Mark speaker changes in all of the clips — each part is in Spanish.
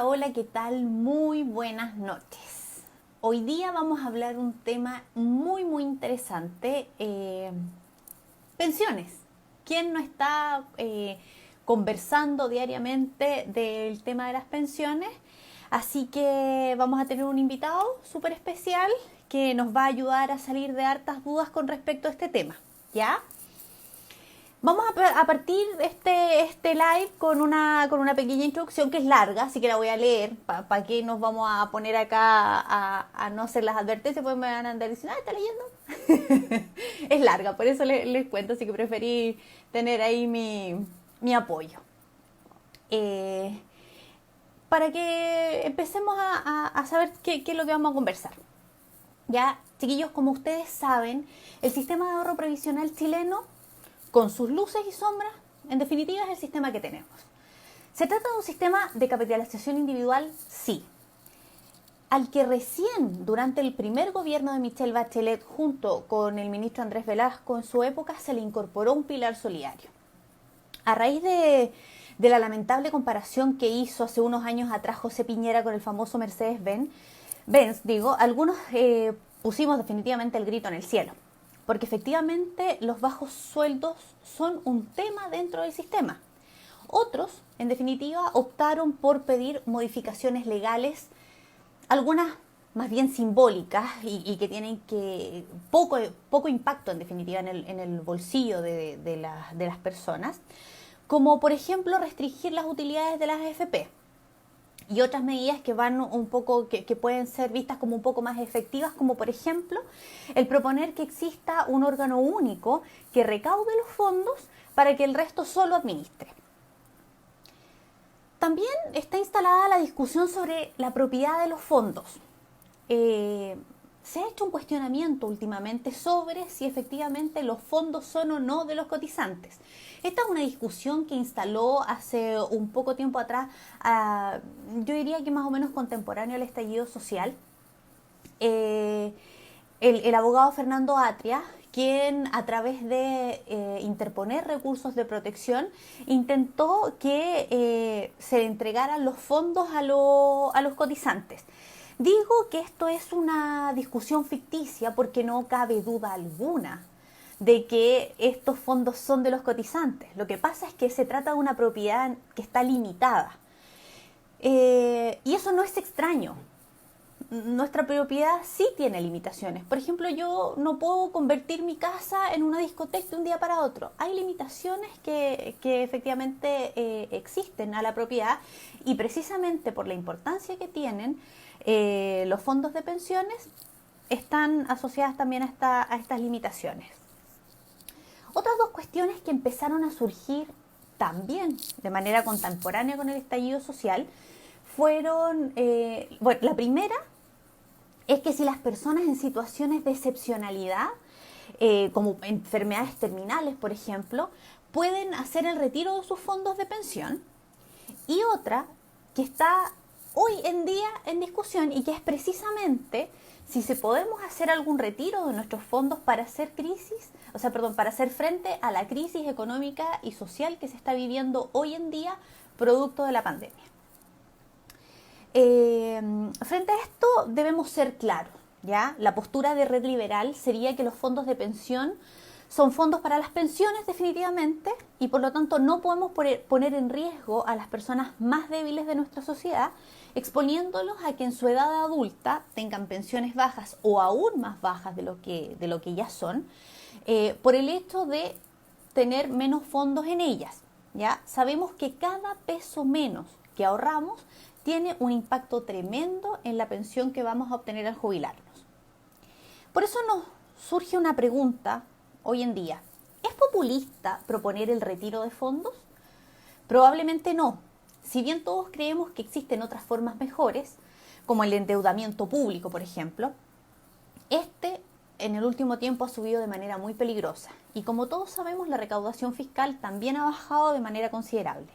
Speaker 1: Hola, ¿qué tal? Muy buenas noches. Hoy día vamos a hablar un tema muy interesante, pensiones. ¿Quién no está conversando diariamente del tema de las pensiones? Así que vamos a tener un invitado súper especial que nos va a ayudar a salir de hartas dudas con respecto a este tema, ¿ya? Vamos a partir este live con una pequeña introducción que es larga, así que la voy a leer. ¿Para qué nos vamos a poner acá a no hacer las advertencias? Pues me van a andar diciendo, ¿está leyendo? Es larga, por eso les cuento, así que preferí tener ahí mi apoyo. Eh, para que empecemos a saber qué es lo que vamos a conversar. Ya, chiquillos, como ustedes saben, el sistema de ahorro previsional chileno, con sus luces y sombras, en definitiva es el sistema que tenemos. ¿Se trata de un sistema de capitalización individual? Sí. Al que recién, durante el primer gobierno de Michelle Bachelet, junto con el ministro Andrés Velasco en su época, se le incorporó un pilar solidario. A raíz de la lamentable comparación que hizo hace unos años atrás José Piñera con el famoso Mercedes-Benz, algunos pusimos definitivamente el grito en el cielo. Porque efectivamente los bajos sueldos son un tema dentro del sistema. Otros, en definitiva, optaron por pedir modificaciones legales, algunas más bien simbólicas y que tienen poco impacto en definitiva en el bolsillo de las personas, como por ejemplo restringir las utilidades de las AFP y otras medidas que van un poco, que pueden ser vistas como un poco más efectivas, como por ejemplo el proponer que exista un órgano único que recaude los fondos para que el resto solo administre. También está instalada la discusión sobre la propiedad de los fondos. Se ha hecho un cuestionamiento últimamente sobre si efectivamente los fondos son o no de los cotizantes. Esta es una discusión que instaló hace un poco tiempo atrás, yo diría que más o menos contemporáneo al estallido social, el abogado Fernando Atria, quien a través de interponer recursos de protección intentó que se entregaran los fondos a los cotizantes. Digo que esto es una discusión ficticia porque no cabe duda alguna de que estos fondos son de los cotizantes. Lo que pasa es que se trata de una propiedad que está limitada. Y eso no es extraño. Nuestra propiedad sí tiene limitaciones. Por ejemplo, yo no puedo convertir mi casa en una discoteca de un día para otro. Hay limitaciones que efectivamente existen a la propiedad y precisamente por la importancia que tienen, los fondos de pensiones están asociadas también a estas limitaciones. Otras dos cuestiones que empezaron a surgir también de manera contemporánea con el estallido social fueron, la primera es que si las personas en situaciones de excepcionalidad, como enfermedades terminales, por ejemplo, pueden hacer el retiro de sus fondos de pensión. Y otra que está hoy en día en discusión y que es precisamente si se podemos hacer algún retiro de nuestros fondos para hacer para hacer frente a la crisis económica y social que se está viviendo hoy en día producto de la pandemia. Frente a esto debemos ser claros, ¿ya? La postura de Red Liberal sería que los fondos de pensión son fondos para las pensiones definitivamente y por lo tanto no podemos poner en riesgo a las personas más débiles de nuestra sociedad, exponiéndolos a que en su edad adulta tengan pensiones bajas o aún más bajas de lo que ya son, por el hecho de tener menos fondos en ellas. ¿Ya? Sabemos que cada peso menos que ahorramos tiene un impacto tremendo en la pensión que vamos a obtener al jubilarnos. Por eso nos surge una pregunta hoy en día. ¿Es populista proponer el retiro de fondos? Probablemente no. Si bien todos creemos que existen otras formas mejores, como el endeudamiento público, por ejemplo, en el último tiempo ha subido de manera muy peligrosa. Y como todos sabemos, la recaudación fiscal también ha bajado de manera considerable.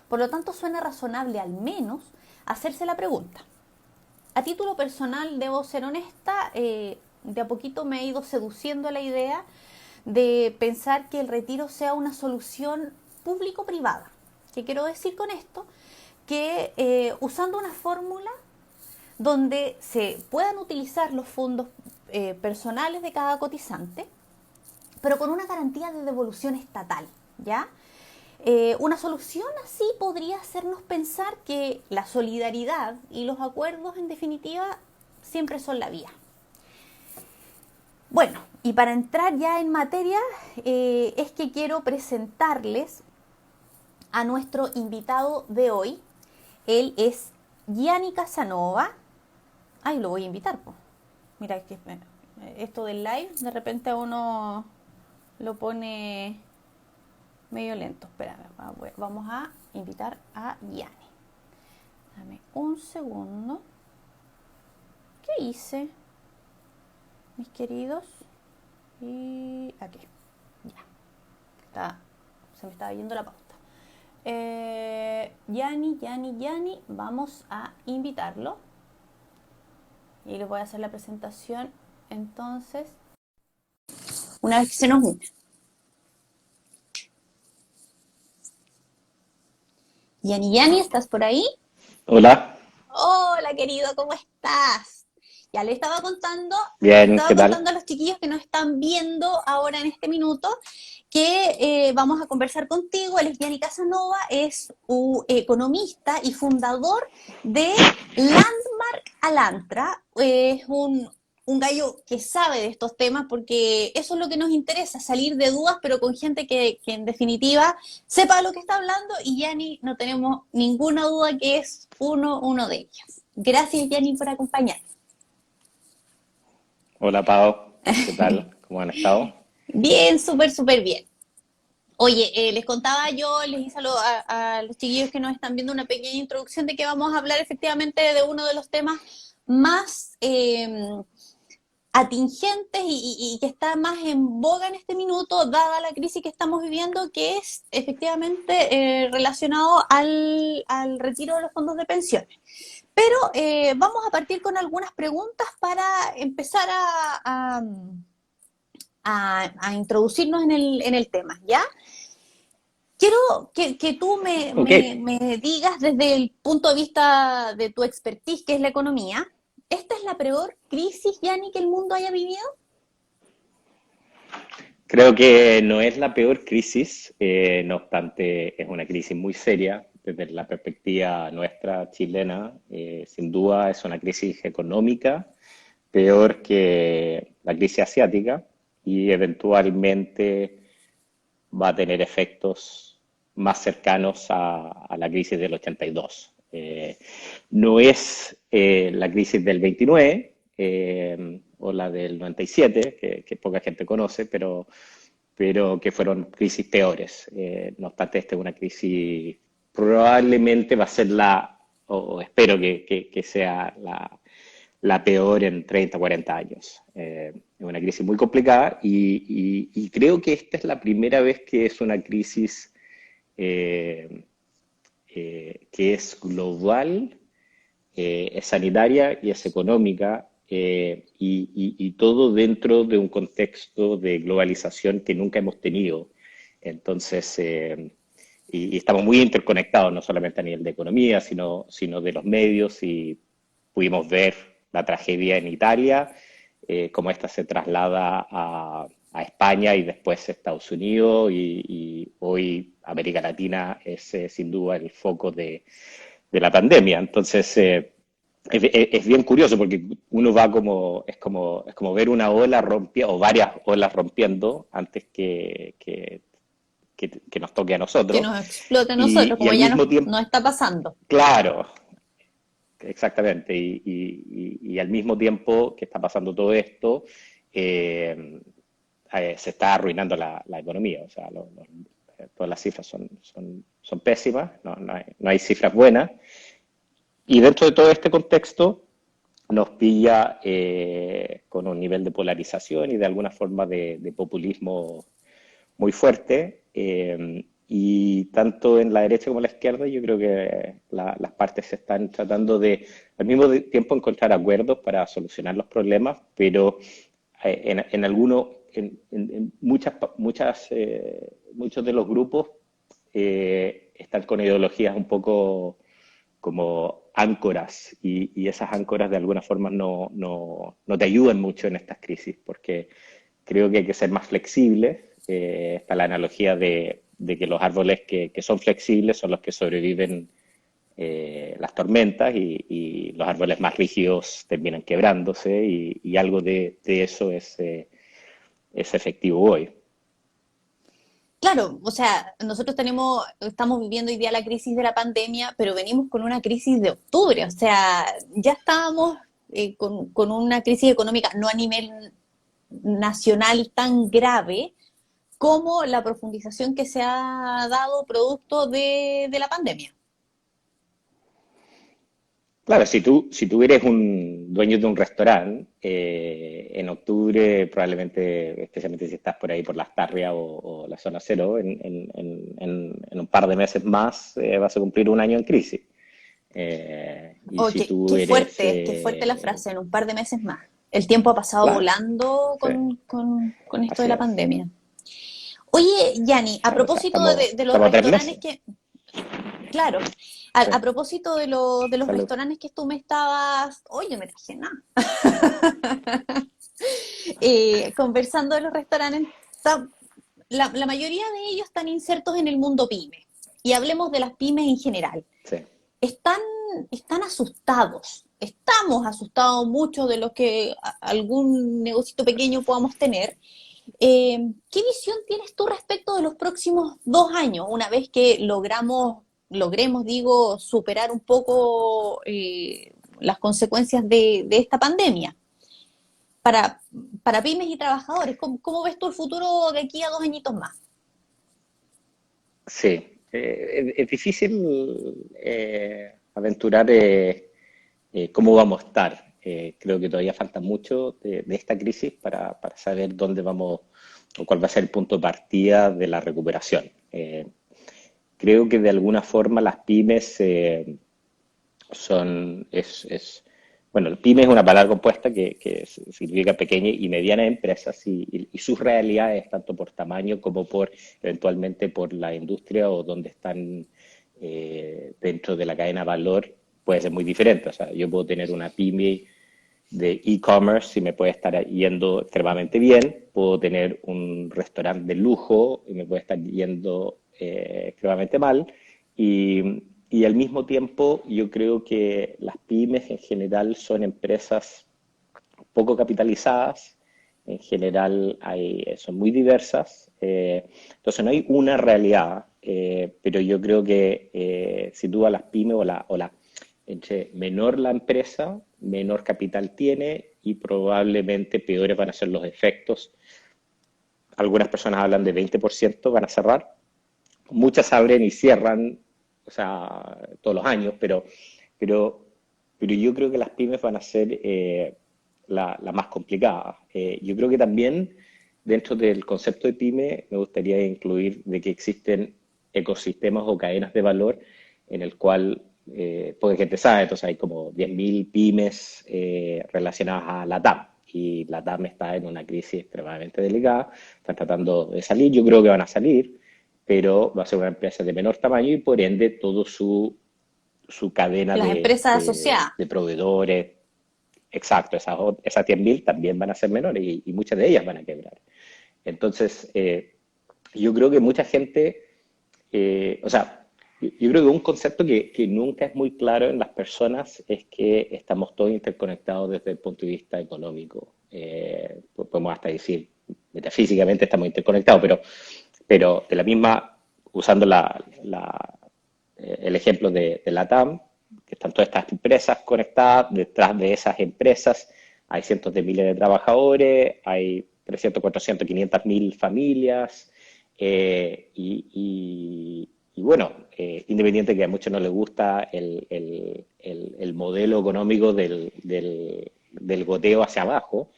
Speaker 1: Por lo tanto, suena razonable al menos hacerse la pregunta. A título personal, debo ser honesta, de a poquito me he ido seduciendo la idea de pensar que el retiro sea una solución público-privada. ¿Qué quiero decir con esto? que usando una fórmula donde se puedan utilizar los fondos personales de cada cotizante, pero con una garantía de devolución estatal, ¿ya? Una solución así podría hacernos pensar que la solidaridad y los acuerdos, en definitiva, siempre son la vía. Bueno, y para entrar ya en materia, es que quiero presentarles a nuestro invitado de hoy. Él es Gianni Casanova. Ay, lo voy a invitar, pues. Mira, que esto del live, de repente a uno lo pone medio lento. Espera, vamos a invitar a Gianni. Dame un segundo. ¿Qué hice, mis queridos? Y aquí. Ya. Se me estaba yendo la pauta. Gianni, vamos a invitarlo. Y les voy a hacer la presentación entonces, una vez que se nos une. Gianni, ¿estás por ahí?
Speaker 2: Hola,
Speaker 1: Hola, querido, ¿cómo estás? Ya le estaba contando,
Speaker 2: bien, ¿qué tal?
Speaker 1: a los chiquillos que nos están viendo ahora en este minuto que vamos a conversar contigo. Él es Gianni Casanova, es un economista y fundador de Landmark Alantra. Es un gallo que sabe de estos temas porque eso es lo que nos interesa, salir de dudas, pero con gente que en definitiva sepa de lo que está hablando, y Gianni, no tenemos ninguna duda que es uno de ellos. Gracias, Gianni, por acompañarnos.
Speaker 2: Hola, Pau, ¿qué tal? ¿Cómo han estado?
Speaker 1: Bien, súper bien. Oye, les contaba yo, les hice a los chiquillos que nos están viendo una pequeña introducción de que vamos a hablar efectivamente de uno de los temas más atingentes y que está más en boga en este minuto, dada la crisis que estamos viviendo, que es efectivamente relacionado al retiro de los fondos de pensiones. Pero vamos a partir con algunas preguntas para empezar a introducirnos en el tema, ¿ya? Quiero que tú
Speaker 2: Ok,
Speaker 1: me digas desde el punto de vista de tu expertise, que es la economía, ¿esta es la peor crisis, Yanni, que el mundo haya vivido?
Speaker 2: creo que no es la peor crisis, no obstante es una crisis muy seria desde la perspectiva nuestra chilena. Sin duda es una crisis económica peor que la crisis asiática y eventualmente va a tener efectos más cercanos a la crisis del 82. No es la crisis del 29 o la del 97, que poca gente conoce, pero que fueron crisis peores. No obstante, esta es una crisis, probablemente va a ser o espero que sea la peor en 30, 40 años. Es una crisis muy complicada y creo que esta es la primera vez que es una crisis que es global, es sanitaria y es económica, y todo dentro de un contexto de globalización que nunca hemos tenido. Entonces, y estamos muy interconectados, no solamente a nivel de economía, sino de los medios, y pudimos ver la tragedia en Italia, cómo esta se traslada a España y después a Estados Unidos, y hoy América Latina es sin duda el foco de la pandemia. Entonces, es bien curioso porque uno va es como ver una ola rompiendo, o varias olas rompiendo antes que nos toque a
Speaker 1: Que
Speaker 2: nosotros.
Speaker 1: nos explote a nosotros,
Speaker 2: Y
Speaker 1: como
Speaker 2: al
Speaker 1: ya
Speaker 2: mismo tiempo,
Speaker 1: nos está pasando.
Speaker 2: claro, exactamente, y al mismo tiempo que está pasando todo esto, eh, se está arruinando la economía. O sea, todas las cifras son pésimas, no hay cifras buenas. Y dentro de todo este contexto nos pilla con un nivel de polarización y de alguna forma de populismo muy fuerte. Y tanto en la derecha como en la izquierda, yo creo que las partes se están tratando de, al mismo tiempo, encontrar acuerdos para solucionar los problemas, pero en algunos, en muchos de los grupos están con ideologías un poco como áncoras y esas áncoras de alguna forma no te ayudan mucho en estas crisis porque creo que hay que ser más flexibles. Está la analogía de que los árboles que son flexibles son los que sobreviven las tormentas y los árboles más rígidos terminan quebrándose y algo de eso es efectivo hoy.
Speaker 1: Claro, o sea, nosotros estamos viviendo hoy día la crisis de la pandemia, pero venimos con una crisis de octubre, o sea, ya estábamos con una crisis económica no a nivel nacional tan grave como la profundización que se ha dado producto de la pandemia.
Speaker 2: Claro, si tú eres un dueño de un restaurante, en octubre probablemente, especialmente si estás por ahí por Las Tarrias o la zona cero, en un par de meses más vas a cumplir un año en crisis. Y
Speaker 1: Oh,
Speaker 2: si tú eres...
Speaker 1: qué fuerte la frase, en un par de meses más. El tiempo ha pasado
Speaker 2: claro,
Speaker 1: volando
Speaker 2: sí,
Speaker 1: con esto de
Speaker 2: así
Speaker 1: la
Speaker 2: es.
Speaker 1: pandemia. Oye, Yanni, a
Speaker 2: Claro, o sea,
Speaker 1: propósito de los
Speaker 2: estamos a 3 meses.
Speaker 1: restaurantes claro,
Speaker 2: Sí,
Speaker 1: a propósito de los
Speaker 2: salud.
Speaker 1: restaurantes que tú me estabas, oye, me traje nada, conversando de los restaurantes, la mayoría de ellos están insertos en el mundo pyme. Y hablemos de las pymes en general.
Speaker 2: Sí.
Speaker 1: Están, están asustados, estamos asustados muchos de los que algún negocito pequeño podamos tener. ¿Qué visión tienes tú respecto de los próximos 2 años, una vez que logremos, digo, superar un poco las consecuencias de esta pandemia? Para, para pymes y trabajadores, ¿cómo ves tú el futuro de aquí a 2 añitos más?
Speaker 2: Sí, es difícil aventurar cómo vamos a estar. Creo que todavía falta mucho de esta crisis para saber dónde vamos o cuál va a ser el punto de partida de la recuperación. Creo que de alguna forma las pymes son, bueno, el pyme es una palabra compuesta que significa pequeña y mediana empresas y sus realidades, tanto por tamaño como por eventualmente por la industria o donde están dentro de la cadena de valor, puede ser muy diferente. O sea, yo puedo tener una pyme de e-commerce y me puede estar yendo extremadamente bien, puedo tener un restaurante de lujo y me puede estar yendo extremadamente mal y al mismo tiempo yo creo que las pymes en general son empresas poco capitalizadas, en general son muy diversas, entonces no hay una realidad, pero yo creo que si tú a las pymes entre menor la empresa, menor capital tiene y probablemente peores van a ser los efectos. Algunas personas hablan de 20% van a cerrar, muchas abren y cierran, o sea, todos los años, pero, pero yo creo que las pymes van a ser la más complicada. Yo creo que también dentro del concepto de pyme me gustaría incluir de que existen ecosistemas o cadenas de valor en el cual, porque gente sabe, entonces hay como 10.000 pymes relacionadas a la TAM y la TAM está en una crisis extremadamente delicada, están tratando de salir, yo creo que van a salir, pero va a ser una empresa de menor tamaño y por ende todo su cadena
Speaker 1: Las empresas asociadas.
Speaker 2: de proveedores, exacto, esas 10.000 también van a ser menores y muchas de ellas van a quebrar. Entonces, yo creo que mucha gente, o sea, yo creo que un concepto que nunca es muy claro en las personas es que estamos todos interconectados desde el punto de vista económico. Podemos hasta decir, metafísicamente estamos interconectados, pero de la misma, usando el ejemplo de la TAM, que están todas estas empresas conectadas, detrás de esas empresas hay cientos de miles de trabajadores, hay 300, 400, 500 mil familias, y bueno, independiente que a muchos no les gusta el modelo económico del goteo hacia abajo,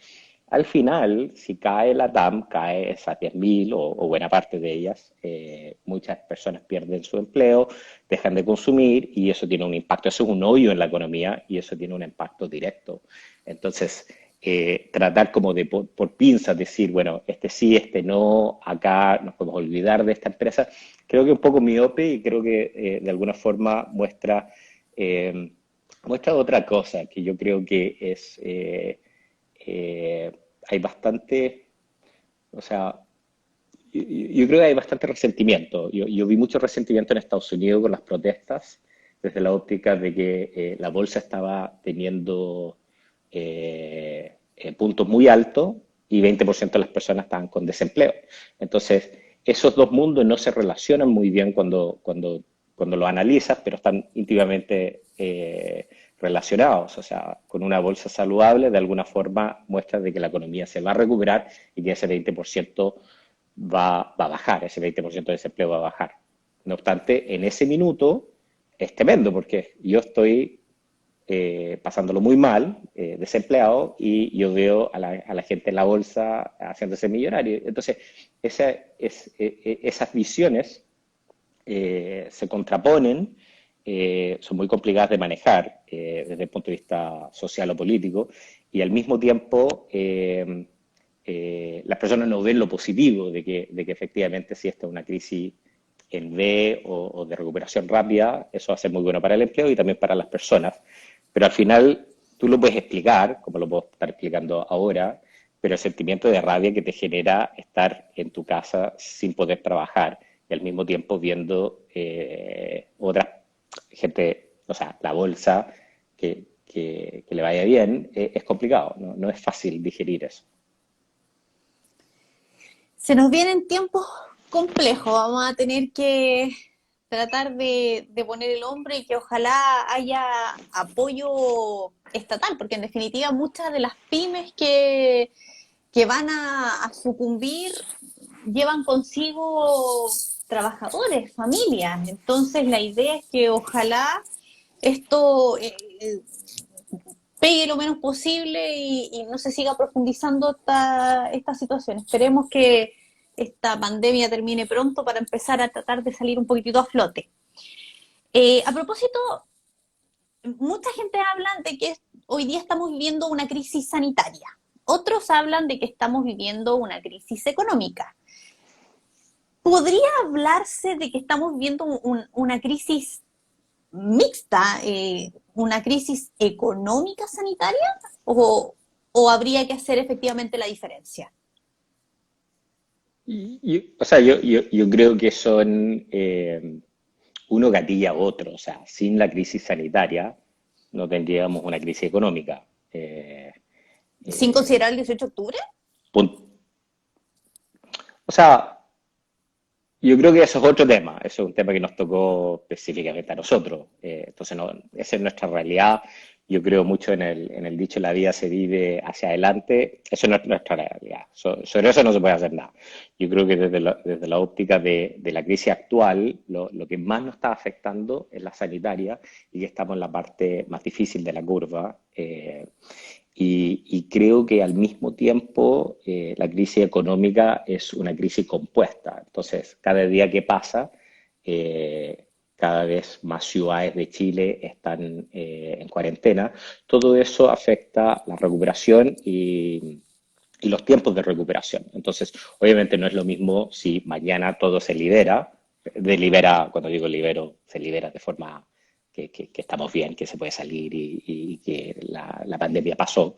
Speaker 2: al final, si cae la TAM, cae esas 10.000 o buena parte de ellas, muchas personas pierden su empleo, dejan de consumir y eso tiene un impacto, eso es un hoyo en la economía y eso tiene un impacto directo. Entonces, tratar como de por pinzas, decir, bueno, este sí, este no, acá nos podemos olvidar de esta empresa, creo que un poco miope y creo que de alguna forma muestra muestra otra cosa que yo creo que es, hay bastante, o sea, yo creo que hay bastante resentimiento. Yo vi mucho resentimiento en Estados Unidos con las protestas, desde la óptica de que la bolsa estaba teniendo puntos muy altos y 20% de las personas estaban con desempleo. Entonces, esos dos mundos no se relacionan muy bien cuando lo analizas, pero están íntimamente relacionados. O sea, con una bolsa saludable, de alguna forma muestra de que la economía se va a recuperar y que ese 20% va a bajar, ese 20% de desempleo va a bajar. No obstante, en ese minuto es tremendo porque yo estoy pasándolo muy mal, desempleado, y yo veo a la gente en la bolsa haciéndose millonario. Entonces, esas visiones se contraponen, son muy complicadas de manejar desde el punto de vista social o político, y al mismo tiempo las personas no ven lo positivo de que efectivamente si esta es una crisis en V o de recuperación rápida, eso va a ser muy bueno para el empleo y también para las personas. Pero al final tú lo puedes explicar, como lo puedo estar explicando ahora, pero el sentimiento de rabia que te genera estar en tu casa sin poder trabajar y al mismo tiempo viendo otra gente, o sea, la bolsa, que le vaya bien, es complicado, no es fácil digerir eso.
Speaker 1: Se nos vienen tiempos complejos, vamos a tener que tratar de poner el hombro y que ojalá haya apoyo estatal, porque en definitiva muchas de las pymes que van a sucumbir llevan consigo trabajadores, familias. Entonces la idea es que ojalá esto pegue lo menos posible y no se siga profundizando esta situación. Esperemos que esta pandemia termine pronto para empezar a tratar de salir un poquitito a flote. A propósito, mucha gente habla de que hoy día estamos viviendo una crisis sanitaria. Otros hablan de que estamos viviendo una crisis económica. ¿Podría hablarse de que estamos viviendo una crisis mixta, una crisis económica sanitaria, o habría que hacer efectivamente la diferencia?
Speaker 2: O sea, yo creo que son uno gatilla a otro. O sea, sin la crisis sanitaria no tendríamos una crisis económica.
Speaker 1: ¿Sin
Speaker 2: Eh,
Speaker 1: considerar el 18 de octubre?
Speaker 2: pun- o sea, yo creo que eso es otro tema, eso es un tema que nos tocó específicamente a nosotros. Entonces, no, esa es nuestra realidad. Yo creo mucho en el dicho, la vida se vive hacia adelante. Eso no es nuestra realidad. Sobre eso no se puede hacer nada. Yo creo que desde la óptica de la crisis actual, lo que más nos está afectando es la sanitaria y que estamos en la parte más difícil de la curva. Y creo que al mismo tiempo la crisis económica es una crisis compuesta. Entonces, cada día que pasa, cada vez más ciudades de Chile están en cuarentena. Todo eso afecta la recuperación y los tiempos de recuperación. Entonces, obviamente no es lo mismo si mañana todo se libera, cuando digo libero, se libera de forma que estamos bien, que se puede salir y que la pandemia pasó,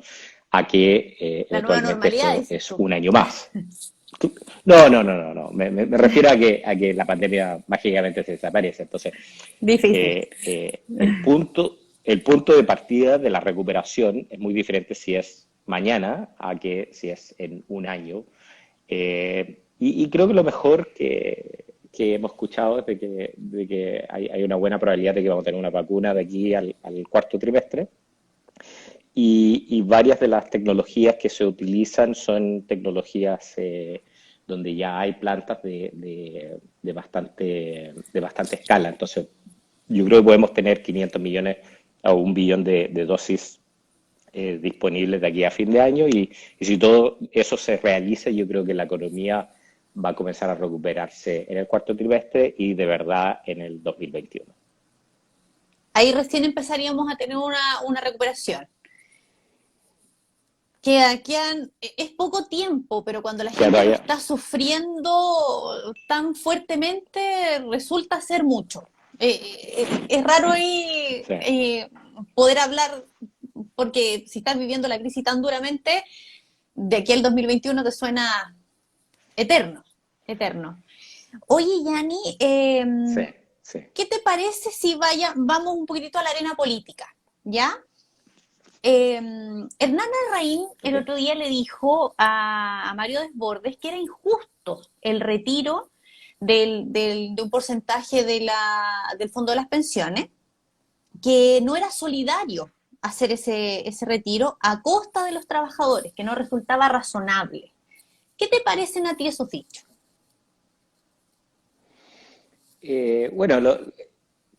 Speaker 2: a que
Speaker 1: La nueva
Speaker 2: eventualmente
Speaker 1: normalidad,
Speaker 2: esto
Speaker 1: dices
Speaker 2: es
Speaker 1: tú.
Speaker 2: un año más. No. Me refiero a que la pandemia mágicamente se desaparece. Entonces,
Speaker 1: Difícil.
Speaker 2: el punto de partida de la recuperación es muy diferente si es mañana a que si es en un año. Y creo que lo mejor que hemos escuchado es de que hay una buena probabilidad de que vamos a tener una vacuna de aquí al cuarto trimestre. Y varias de las tecnologías que se utilizan son tecnologías donde ya hay plantas de bastante escala. Entonces, yo creo que podemos tener 500 millones a 1 billón de dosis disponibles de aquí a fin de año y si todo eso se realiza, yo creo que la economía va a comenzar a recuperarse en el cuarto trimestre y de verdad en el 2021.
Speaker 1: Ahí recién empezaríamos a tener una recuperación. Es poco tiempo, pero cuando la
Speaker 2: Queda
Speaker 1: gente lo
Speaker 2: todavía,
Speaker 1: está sufriendo tan fuertemente, resulta ser mucho. Es raro ahí
Speaker 2: Sí.
Speaker 1: poder hablar, porque si estás viviendo la crisis tan duramente, de aquí al 2021 te suena eterno, eterno. Oye, Yanni,
Speaker 2: Sí, sí.
Speaker 1: ¿qué te parece si vamos un poquitito a la arena política? ¿Ya? Hernán Larraín el
Speaker 2: Ok.
Speaker 1: otro día le dijo a Mario Desbordes que era injusto el retiro de un porcentaje del fondo de las pensiones, que no era solidario hacer ese retiro a costa de los trabajadores, que no resultaba razonable. ¿Qué te parecen a ti esos dichos?
Speaker 2: Bueno,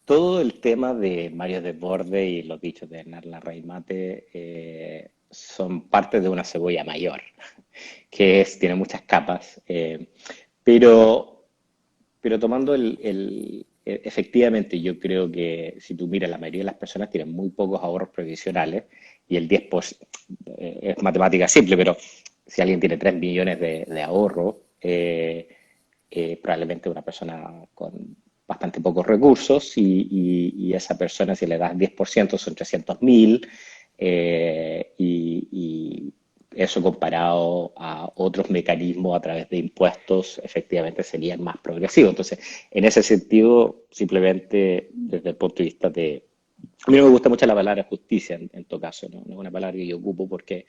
Speaker 2: todo el tema de Mario Desbordes y los dichos de Hernán Larraín Mate son parte de una cebolla mayor, tiene muchas capas, pero, pero tomando efectivamente yo creo que si tú miras, la mayoría de las personas tienen muy pocos ahorros previsionales y el 10% es matemática simple, pero si alguien tiene 3 millones de ahorro, probablemente una persona con bastante pocos recursos y esa persona si le das 10% son 300.000 y eso comparado a otros mecanismos a través de impuestos efectivamente serían más progresivos. Entonces, en ese sentido, simplemente desde el punto de vista de... A mí no me gusta mucho la palabra justicia en todo caso, ¿no? No es una palabra que yo ocupo porque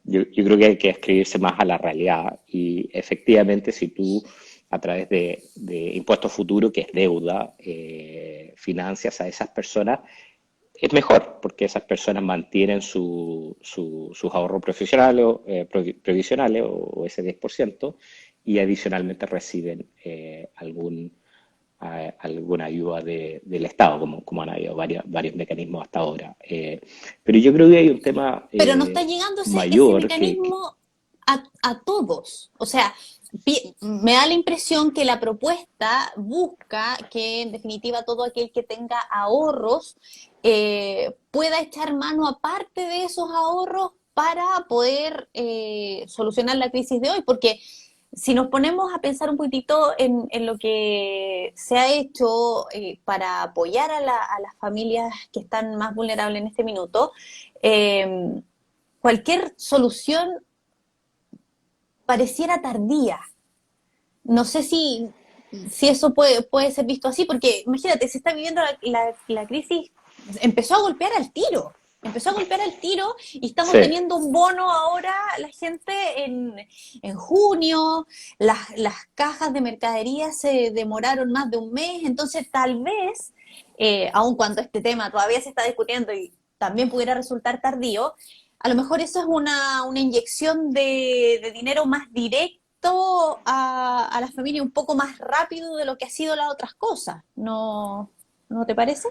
Speaker 2: yo creo que hay que escribirse más a la realidad y efectivamente si tú a través de impuestos futuros, que es deuda, financias a esas personas, es mejor porque esas personas mantienen sus ahorros profesionales, previsionales o ese 10% y adicionalmente reciben alguna ayuda del Estado, como han habido varios mecanismos hasta ahora. Pero yo creo que hay un tema
Speaker 1: Pero no está llegando ese
Speaker 2: mayor
Speaker 1: mecanismo a todos. O sea, me da la impresión que la propuesta busca que en definitiva todo aquel que tenga ahorros pueda echar mano aparte de esos ahorros para poder solucionar la crisis de hoy, porque si nos ponemos a pensar un poquitito en lo que se ha hecho para apoyar a las familias que están más vulnerables en este minuto, eh, cualquier solución pareciera tardía. No sé si eso puede ser visto así, porque imagínate, se está viviendo la crisis, empezó a golpear al tiro. Empezó a golpear al tiro y estamos
Speaker 2: sí.
Speaker 1: teniendo un bono ahora, la gente en junio, las cajas de mercadería se demoraron más de un mes, entonces tal vez, aun cuando este tema todavía se está discutiendo y también pudiera resultar tardío, a lo mejor eso es una inyección de dinero más directo a la familia un poco más rápido de lo que ha sido las otras cosas. ¿No te parece?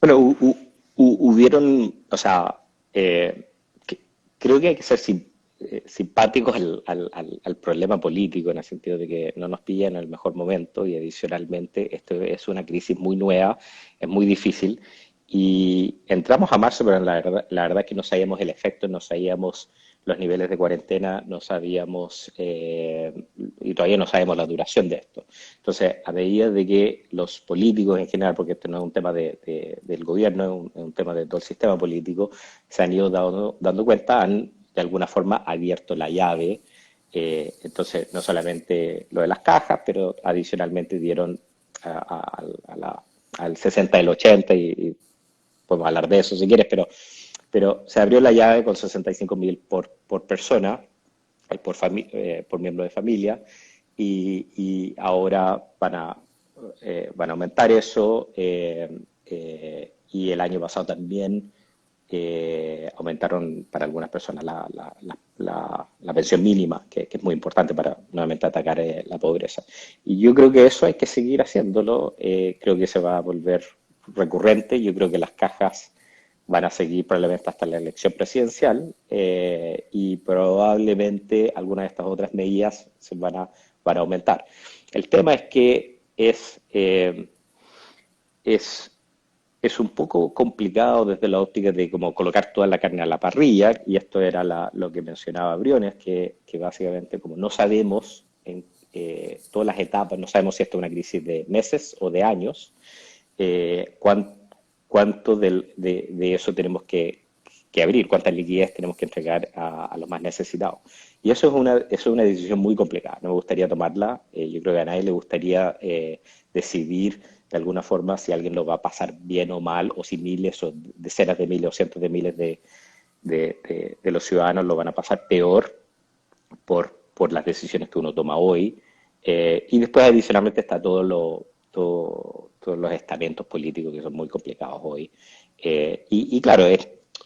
Speaker 2: Bueno, hubieron, o sea, creo que hay que ser simpáticos al problema político en el sentido de que no nos pilla en el mejor momento y adicionalmente esto es una crisis muy nueva, es muy difícil y entramos a marzo, pero la verdad es que no sabíamos el efecto, no sabíamos los niveles de cuarentena, no sabíamos y todavía no sabemos la duración de esto. Entonces, a medida de que los políticos en general, porque esto no es un tema del gobierno, es un tema de todo el sistema político, se han ido dando cuenta, han de alguna forma abierto la llave. Entonces, no solamente lo de las cajas, pero adicionalmente dieron al 60 y el 80 y podemos hablar de eso si quieres, pero se abrió la llave con 65.000 por persona, por miembro de familia, y ahora van a aumentar eso, y el año pasado también aumentaron para algunas personas la pensión mínima, que es muy importante para nuevamente atacar la pobreza. Y yo creo que eso hay que seguir haciéndolo, creo que se va a volver recurrente, yo creo que las cajas van a seguir probablemente hasta la elección presidencial y probablemente algunas de estas otras medidas van a aumentar. El tema es que es, es un poco complicado desde la óptica de cómo colocar toda la carne a la parrilla, y esto era lo que mencionaba Briones, que básicamente como no sabemos en todas las etapas, no sabemos si esto es una crisis de meses o de años, cuánto de eso tenemos que abrir, cuánta liquidez tenemos que entregar a los más necesitados. Y eso es una decisión muy complicada. No me gustaría tomarla. Yo creo que a nadie le gustaría decidir de alguna forma si alguien lo va a pasar bien o mal, o si miles o decenas de miles o cientos de miles de los ciudadanos lo van a pasar peor por las decisiones que uno toma hoy. Y después adicionalmente está todos los estamentos políticos que son muy complicados hoy. Y claro,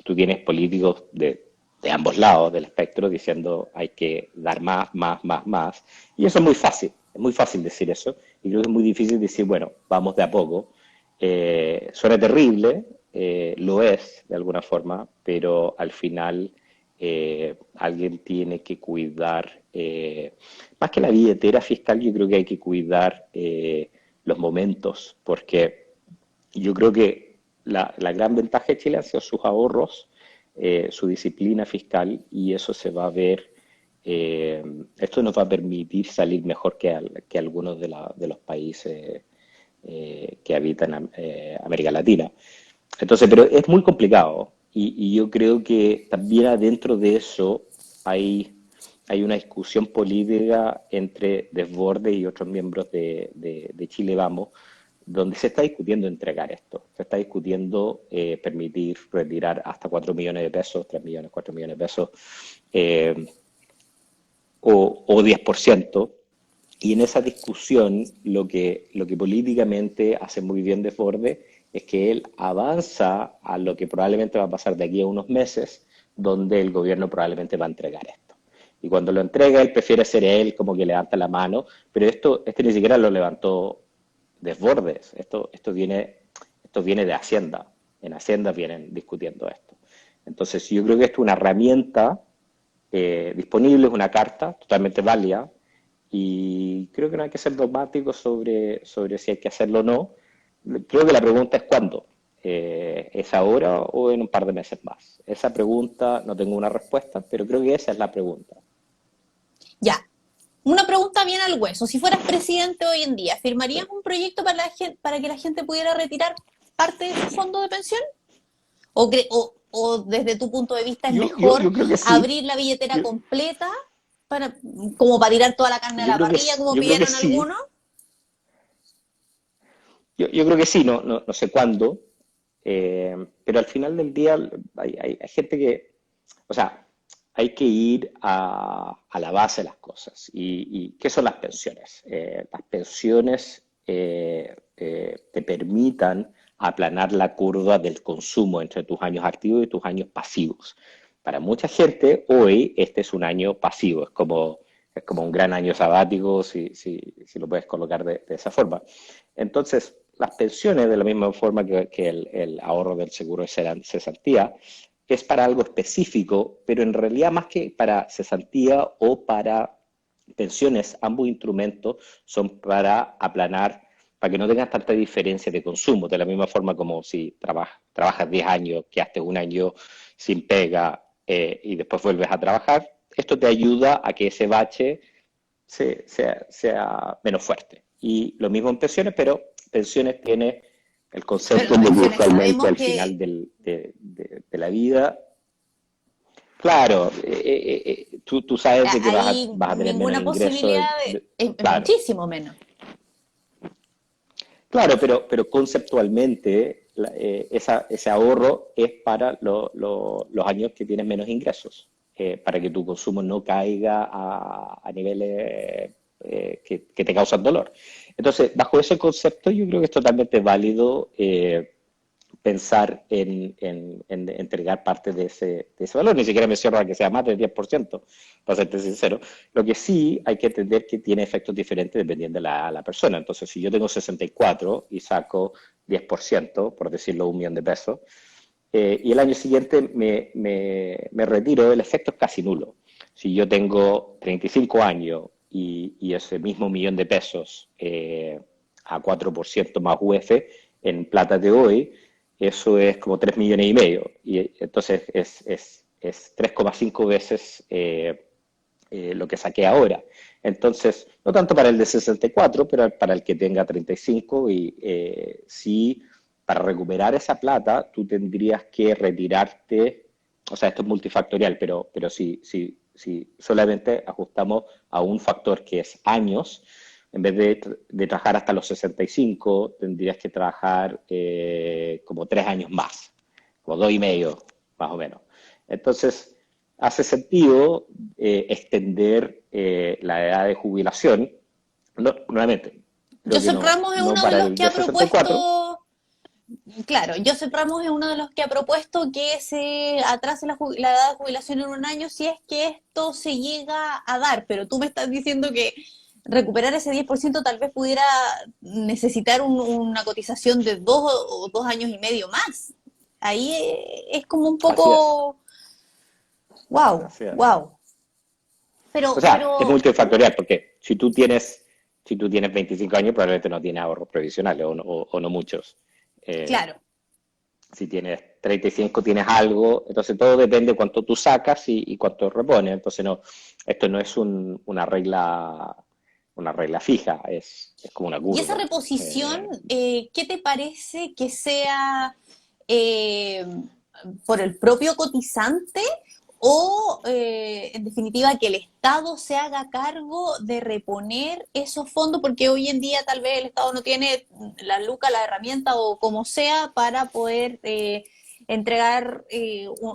Speaker 2: tú tienes políticos de ambos lados del espectro diciendo hay que dar más, más, más, más. Y eso es muy fácil decir eso. Y creo que es muy difícil decir, bueno, vamos de a poco. Suena terrible, lo es de alguna forma, pero al final alguien tiene que cuidar, más que la billetera fiscal, yo creo que hay que cuidar los momentos, porque yo creo que la gran ventaja de Chile ha sido sus ahorros, su disciplina fiscal, y eso se va a ver. Esto nos va a permitir salir mejor que algunos de los países que habitan América Latina. Entonces, pero es muy complicado y yo creo que también adentro de eso hay una discusión política entre Desbordes y otros miembros de Chile Vamos, donde se está discutiendo entregar esto. Se está discutiendo permitir retirar hasta 4 millones de pesos, 3 millones, 4 millones de pesos, o 10%. Y en esa discusión lo que políticamente hace muy bien Desbordes es que él avanza a lo que probablemente va a pasar de aquí a unos meses, donde el gobierno probablemente va a entregar esto. Y cuando lo entrega, él prefiere ser él como que levanta la mano, pero este ni siquiera lo levantó Desbordes. Esto viene de Hacienda. En Hacienda vienen discutiendo esto. Entonces, yo creo que esto es una herramienta disponible, es una carta totalmente válida, y creo que no hay que ser dogmático sobre si hay que hacerlo o no. Creo que la pregunta es cuándo. ¿Es ahora o en un par de meses más? Esa pregunta no tengo una respuesta, pero creo que esa es la pregunta.
Speaker 1: Ya, una pregunta bien al hueso. Si fueras presidente hoy en día, ¿firmarías un proyecto para que la gente pudiera retirar parte de su fondo de pensión? ¿O desde tu punto de vista es mejor
Speaker 2: Yo creo que sí.
Speaker 1: abrir la billetera
Speaker 2: Yo,
Speaker 1: completa como para tirar toda la carne a la parrilla, como
Speaker 2: yo creo que
Speaker 1: pidieron
Speaker 2: sí.
Speaker 1: algunos?
Speaker 2: Yo creo que sí, no sé cuándo, pero al final del día hay gente o sea, hay que ir a la base de las cosas. ¿Y qué son las pensiones? Las pensiones te permitan aplanar la curva del consumo entre tus años activos y tus años pasivos. Para mucha gente, hoy este es un año pasivo, es como un gran año sabático, si lo puedes colocar de esa forma. Entonces, las pensiones, de la misma forma que el ahorro del seguro de cesantía, es para algo específico, pero en realidad más que para cesantía o para pensiones, ambos instrumentos son para aplanar, para que no tengas tanta diferencia de consumo, de la misma forma como si trabajas 10 años, quedaste un año sin pega y después vuelves a trabajar. Esto te ayuda a que ese bache sea menos fuerte. Y lo mismo en pensiones, pero pensiones tiene el
Speaker 1: Pero
Speaker 2: concepto
Speaker 1: en
Speaker 2: de que
Speaker 1: pensiones
Speaker 2: usualmente
Speaker 1: sabemos
Speaker 2: al
Speaker 1: que
Speaker 2: final de la vida, claro, tú sabes de que
Speaker 1: hay
Speaker 2: vas a tener menos
Speaker 1: ninguna
Speaker 2: ingresos,
Speaker 1: posibilidad es
Speaker 2: claro,
Speaker 1: muchísimo menos.
Speaker 2: claro, pero conceptualmente ese ahorro es para los años que tienes menos ingresos, para que tu consumo no caiga a niveles que te causan dolor. Entonces, bajo ese concepto, yo creo que es totalmente válido pensar en entregar parte de ese valor. Ni siquiera me cierro a que sea más del 10%, para serte sincero. Lo que sí hay que entender que tiene efectos diferentes dependiendo de la persona. Entonces, si yo tengo 64 y saco 10%, por decirlo, 1 millón de pesos, y el año siguiente me retiro, el efecto es casi nulo. Si yo tengo 35 años y ese mismo 1 millón de pesos a 4% más UF en plata de hoy, eso es como 3,5 millones. Y entonces es 3,5 veces lo que saqué ahora. Entonces, no tanto para el de 64, pero para el que tenga 35 y sí, para recuperar esa plata, tú tendrías que retirarte, o sea, esto es multifactorial, pero si solamente ajustamos a un factor que es años, en vez de trabajar hasta los 65, tendrías que trabajar como 3 años más, como 2 y medio, más o menos. Entonces, hace sentido extender la edad de jubilación. No, nuevamente, creo que
Speaker 1: Joseph
Speaker 2: no,
Speaker 1: Ramos es
Speaker 2: no
Speaker 1: uno de
Speaker 2: para
Speaker 1: los
Speaker 2: el
Speaker 1: que
Speaker 2: de
Speaker 1: ha
Speaker 2: 64.
Speaker 1: propuesto, claro, Joseph Ramos es uno de los que ha propuesto que se atrase la edad de jubilación en un año si es que esto se llega a dar, pero tú me estás diciendo que recuperar ese 10% tal vez pudiera necesitar una cotización de 2 o 2 años y medio más. Ahí es como un
Speaker 2: Así es,
Speaker 1: poco, wow,
Speaker 2: así es.
Speaker 1: wow.
Speaker 2: O
Speaker 1: Pero,
Speaker 2: sea, es
Speaker 1: pero,
Speaker 2: multifactorial, porque si tú tienes 25 años, probablemente no tienes ahorros previsionales o no muchos. Eh,
Speaker 1: claro.
Speaker 2: si tienes 35, tienes algo, entonces todo depende de cuánto tú sacas y cuánto repones. Entonces, no, esto no es una regla fija, es como una
Speaker 1: Y esa
Speaker 2: curva.
Speaker 1: reposición, ¿qué te parece que sea eh, por el propio cotizante o, en definitiva, que el Estado se haga cargo de reponer esos fondos? Porque hoy en día tal vez el Estado no tiene la luca, la herramienta o como sea para poder entregar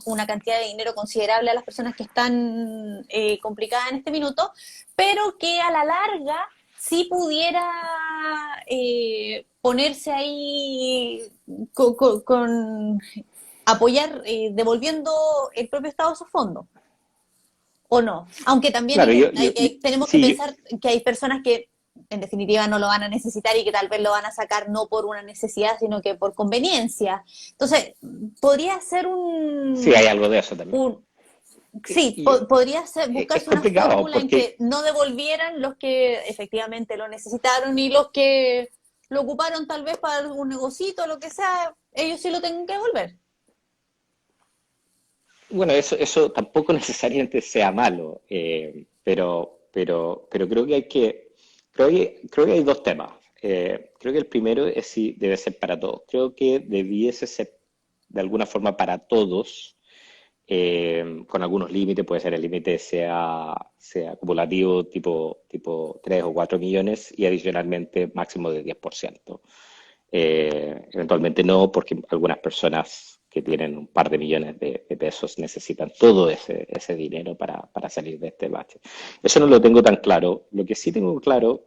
Speaker 1: una cantidad de dinero considerable a las personas que están complicadas en este minuto, pero que a la larga si pudiera ponerse ahí con apoyar devolviendo el propio Estado esos fondos, o no. Aunque también
Speaker 2: Claro,
Speaker 1: tenemos que
Speaker 2: sí,
Speaker 1: pensar que hay personas que en definitiva no lo van a necesitar y que tal vez lo van a sacar no por una necesidad, sino que por conveniencia. Entonces, podría ser
Speaker 2: sí hay algo de eso también.
Speaker 1: un,
Speaker 2: Y,
Speaker 1: sí,
Speaker 2: y
Speaker 1: podría ser,
Speaker 2: es
Speaker 1: buscarse una
Speaker 2: complicado
Speaker 1: fórmula en que
Speaker 2: porque,
Speaker 1: no devolvieran los que efectivamente lo necesitaron y los que lo ocuparon tal vez para algún negocito o lo que sea, ellos sí lo tengan que devolver.
Speaker 2: bueno, eso tampoco necesariamente sea malo, pero creo que hay dos temas. Creo que el primero es si debe ser para todos. Creo que debiese ser de alguna forma para todos, con algunos límites, puede ser el límite sea acumulativo tipo 3 o 4 millones y adicionalmente máximo de 10%. Eventualmente no, porque algunas personas que tienen un par de millones de pesos necesitan todo ese dinero para salir de este bache. Eso no lo tengo tan claro. Lo que sí tengo claro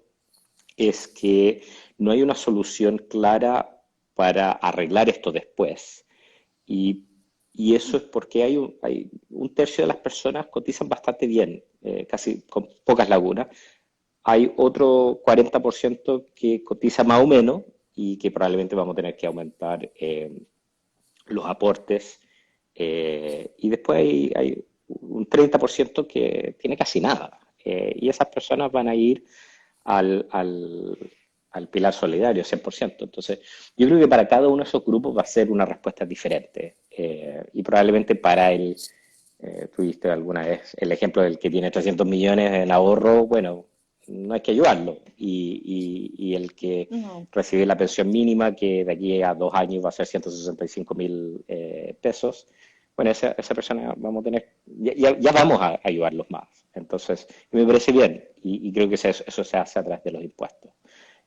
Speaker 2: es que no hay una solución clara para arreglar esto después. Y, y eso es porque hay un tercio de las personas cotizan bastante bien, casi con pocas lagunas. Hay otro 40% que cotiza más o menos y que probablemente vamos a tener que aumentar los aportes. Y después hay un 30% que tiene casi nada. Y esas personas van a ir al pilar solidario 100%. Entonces, yo creo que para cada uno de esos grupos va a ser una respuesta diferente. Y probablemente tuviste alguna vez el ejemplo del que tiene 300 millones en ahorro, bueno, no hay que ayudarlo. Y el que
Speaker 1: No.
Speaker 2: recibe la pensión mínima, que de aquí a 2 años va a ser 165.000 pesos, bueno, esa persona vamos a tener, ya vamos a ayudarlos más. Entonces, me parece bien y creo que eso se hace a través de los impuestos.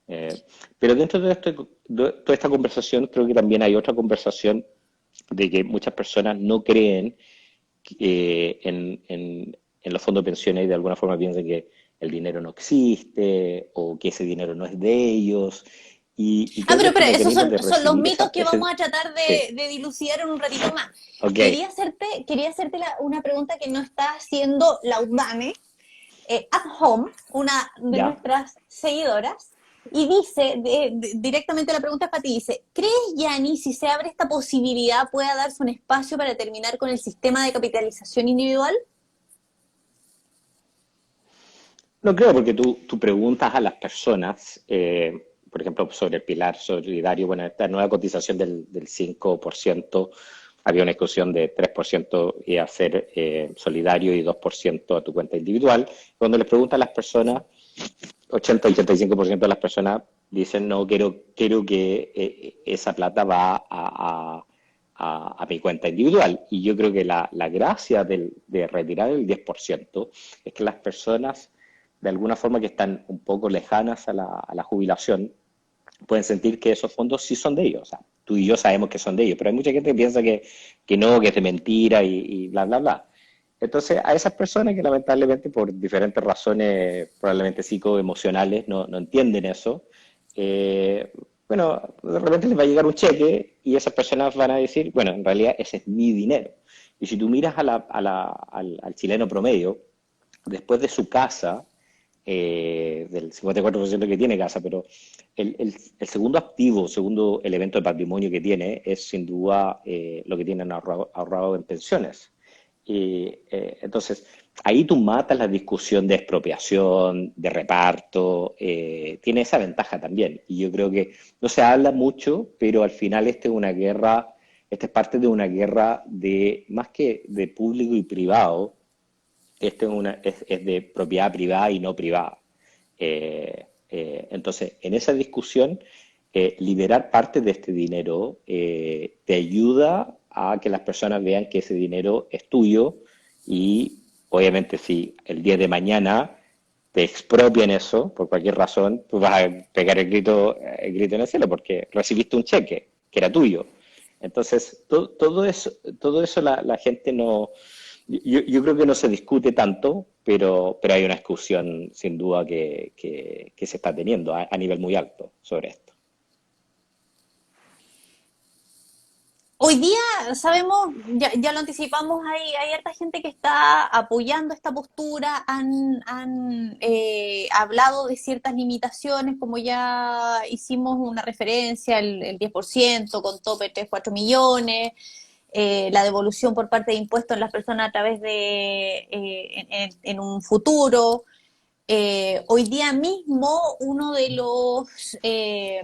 Speaker 2: Eh, pero dentro de toda esta conversación, creo que también hay otra conversación de que muchas personas no creen en los fondos de pensiones y de alguna forma piensan que el dinero no existe o que ese dinero no es de ellos. Y
Speaker 1: Ah,
Speaker 2: creo que
Speaker 1: pero
Speaker 2: estos
Speaker 1: espera, esos
Speaker 2: mecanismos de
Speaker 1: son los
Speaker 2: recibir
Speaker 1: mitos que vamos
Speaker 2: ese.
Speaker 1: a tratar
Speaker 2: Sí,
Speaker 1: de dilucidar en un ratito más.
Speaker 2: ok,
Speaker 1: Quería hacerte una pregunta que no está haciendo Laudane, at home, una de
Speaker 2: ya.
Speaker 1: nuestras seguidoras, y dice, directamente la pregunta es para ti, dice, ¿crees, Yanni, si se abre esta posibilidad pueda darse un espacio para terminar con el sistema de capitalización individual?
Speaker 2: No creo, porque tú preguntas a las personas, por ejemplo, sobre el pilar solidario, bueno, esta nueva cotización del 5% había una discusión de 3% iba a ser solidario y 2% a tu cuenta individual. Cuando les preguntan a las personas, 80-85% de las personas dicen, no, quiero que esa plata va a mi cuenta individual. Y yo creo que la gracia de retirar el 10% es que las personas, de alguna forma que están un poco lejanas a la jubilación, pueden sentir que esos fondos sí son de ellos. O sea, tú y yo sabemos que son de ellos, pero hay mucha gente que piensa que no, que es de mentira y bla, bla, bla. Entonces, a esas personas que lamentablemente por diferentes razones, probablemente psicoemocionales, no entienden eso, eh, bueno, de repente les va a llegar un cheque y esas personas van a decir, bueno, en realidad ese es mi dinero. Y si tú miras al chileno promedio, después de su casa, del 54% que tiene casa, pero el segundo activo, segundo elemento de patrimonio que tiene es sin duda lo que tienen ahorrado en pensiones. Entonces, ahí tú matas la discusión de expropiación, de reparto, tiene esa ventaja también. Y yo creo que no se habla mucho, pero al final esta es una guerra, esta es parte de una guerra de, más que de público y privado, esto es de propiedad privada y no privada. Entonces, en esa discusión, liberar parte de este dinero te ayuda a que las personas vean que ese dinero es tuyo y obviamente si el día de mañana te expropian eso por cualquier razón, tú vas a pegar el grito en el cielo porque recibiste un cheque que era tuyo. Entonces, todo eso la gente no, yo creo que no se discute tanto, pero hay una discusión sin duda que se está teniendo a nivel muy alto sobre esto.
Speaker 1: Hoy día sabemos, ya lo anticipamos, hay harta gente que está apoyando esta postura, han hablado de ciertas limitaciones, como ya hicimos una referencia, el 10% con tope 3-4 millones, la devolución por parte de impuestos en las personas a través de, en un futuro. Hoy día mismo uno de los... eh,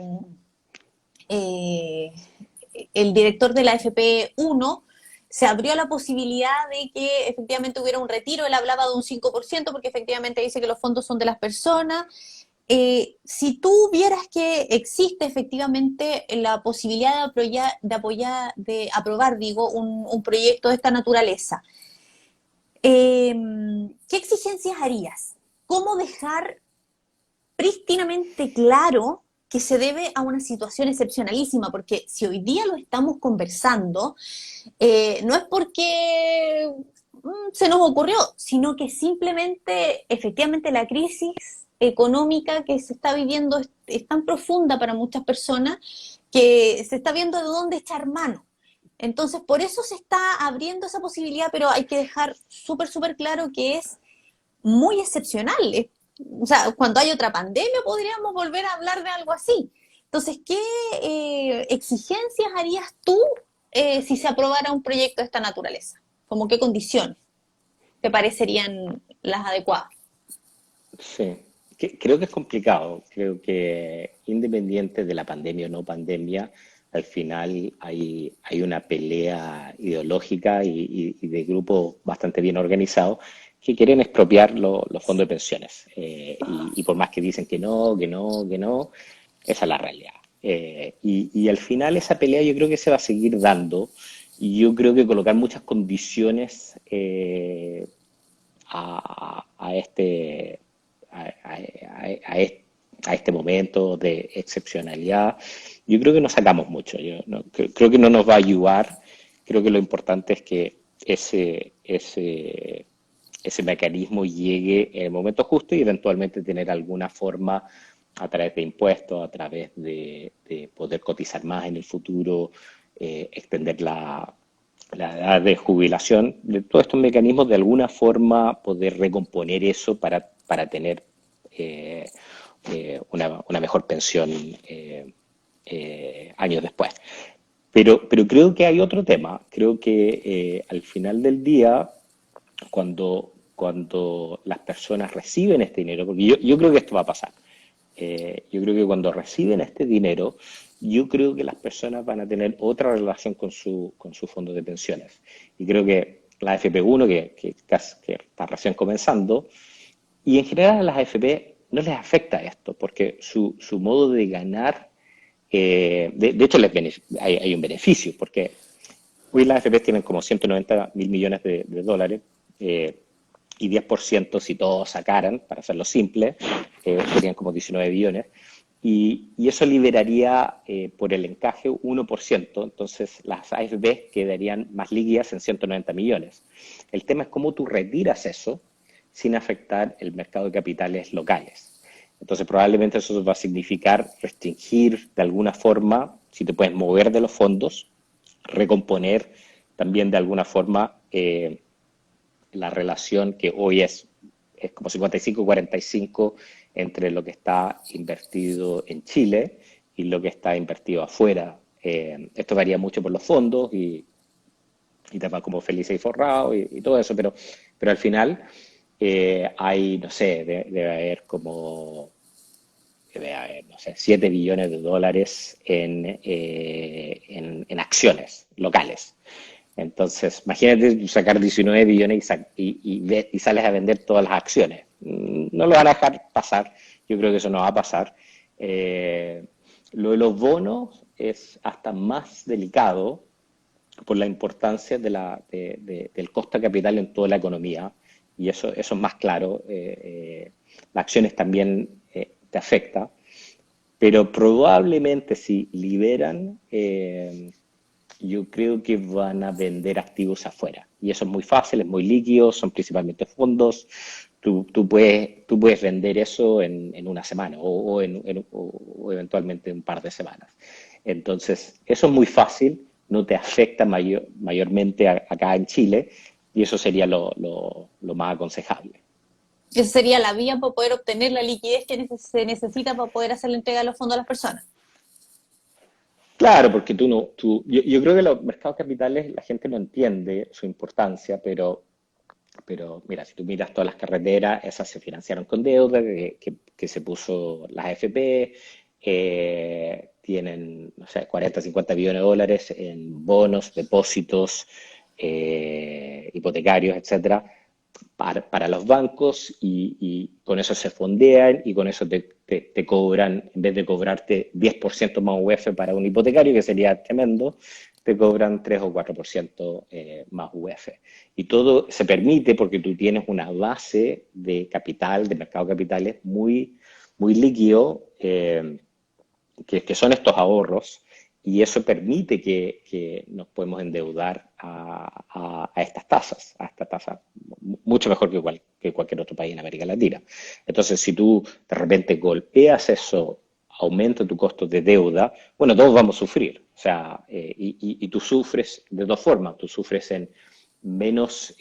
Speaker 1: el director de la FP1 se abrió la posibilidad de que efectivamente hubiera un retiro. Él hablaba de un 5% porque efectivamente dice que los fondos son de las personas. Si tú vieras que existe efectivamente la posibilidad de aprobar, digo, un proyecto de esta naturaleza, ¿qué exigencias harías? ¿Cómo dejar prístinamente claro que se debe a una situación excepcionalísima? Porque si hoy día lo estamos conversando, no es porque se nos ocurrió, sino que simplemente, efectivamente, la crisis económica que se está viviendo es tan profunda para muchas personas que se está viendo de dónde echar mano. Entonces, por eso se está abriendo esa posibilidad, pero hay que dejar súper, súper claro que es muy excepcional. O sea, cuando hay otra pandemia podríamos volver a hablar de algo así. Entonces, ¿qué exigencias harías tú si se aprobara un proyecto de esta naturaleza? ¿Cómo qué condiciones te parecerían las adecuadas?
Speaker 2: Sí, creo que es complicado. Creo que independiente de la pandemia o no pandemia, al final hay una pelea ideológica y de grupos bastante bien organizados que quieren expropiar los fondos de pensiones. Y por más que dicen que no, que no, que no, esa es la realidad. Y al final esa pelea yo creo que se va a seguir dando. Y yo creo que colocar muchas condiciones a este a este momento de excepcionalidad, yo creo que no sacamos mucho. Creo que no nos va a ayudar. Creo que lo importante es que ese mecanismo llegue en el momento justo y eventualmente tener alguna forma a través de impuestos, a través de poder cotizar más en el futuro, extender la edad de jubilación, de todos estos mecanismos, de alguna forma poder recomponer eso para tener una mejor pensión años después. Pero creo que hay otro tema. Creo que al final del día, cuando las personas reciben este dinero, porque yo creo que esto va a pasar, yo creo que cuando reciben este dinero, yo creo que las personas van a tener otra relación con su fondo de pensiones. Y creo que la FP1, que está recién comenzando, y en general a las AFP no les afecta esto, porque su modo de ganar, de hecho hay un beneficio, porque hoy las AFP tienen como 190.000 millones de dólares, y 10% si todos sacaran, para hacerlo simple, serían como 19 billones. Y eso liberaría por el encaje 1%, entonces las AFP quedarían más líquidas en 190 millones. El tema es cómo tú retiras eso sin afectar el mercado de capitales locales. Entonces probablemente eso va a significar restringir de alguna forma, si te puedes mover de los fondos, recomponer también de alguna forma la relación que hoy es como 55-45 entre lo que está invertido en Chile y lo que está invertido afuera. Esto varía mucho por los fondos y temas como Felice y Forrado y todo eso, pero al final hay, no sé, debe haber, no sé, 7 billones de dólares en acciones locales. Entonces, imagínate sacar 19 billones y sales a vender todas las acciones. No lo van a dejar pasar. Yo creo que eso no va a pasar. Lo de los bonos es hasta más delicado por la importancia del costo de capital en toda la economía. Y eso es más claro. Las acciones también te afecta. Pero probablemente si liberan... yo creo que van a vender activos afuera. Y eso es muy fácil, es muy líquido, son principalmente fondos. Tú puedes vender eso en una semana o eventualmente un par de semanas. Entonces, eso es muy fácil, no te afecta mayormente acá en Chile y eso sería lo más aconsejable.
Speaker 1: Esa sería la vía para poder obtener la liquidez que se necesita para poder hacer la entrega de los fondos a las personas.
Speaker 2: Claro, porque yo creo que los mercados capitales la gente no entiende su importancia, pero mira, si tú miras todas las carreteras, esas se financiaron con deuda que se puso las AFP, tienen, no sé, 40, 50 billones de dólares en bonos, depósitos, hipotecarios, etcétera, para los bancos y con eso se fondean y con eso te cobran, en vez de cobrarte 10% más UF para un hipotecario, que sería tremendo, te cobran 3 o 4% más UF. Y todo se permite porque tú tienes una base de capital, de mercado de capitales muy líquido, que son estos ahorros, y eso permite que nos podemos endeudar a esta tasa mucho mejor que cualquier otro país en América Latina. Entonces, si tú de repente golpeas eso, aumenta tu costo de deuda, bueno, todos vamos a sufrir. O sea, y tú sufres de dos formas. Tú sufres en menos,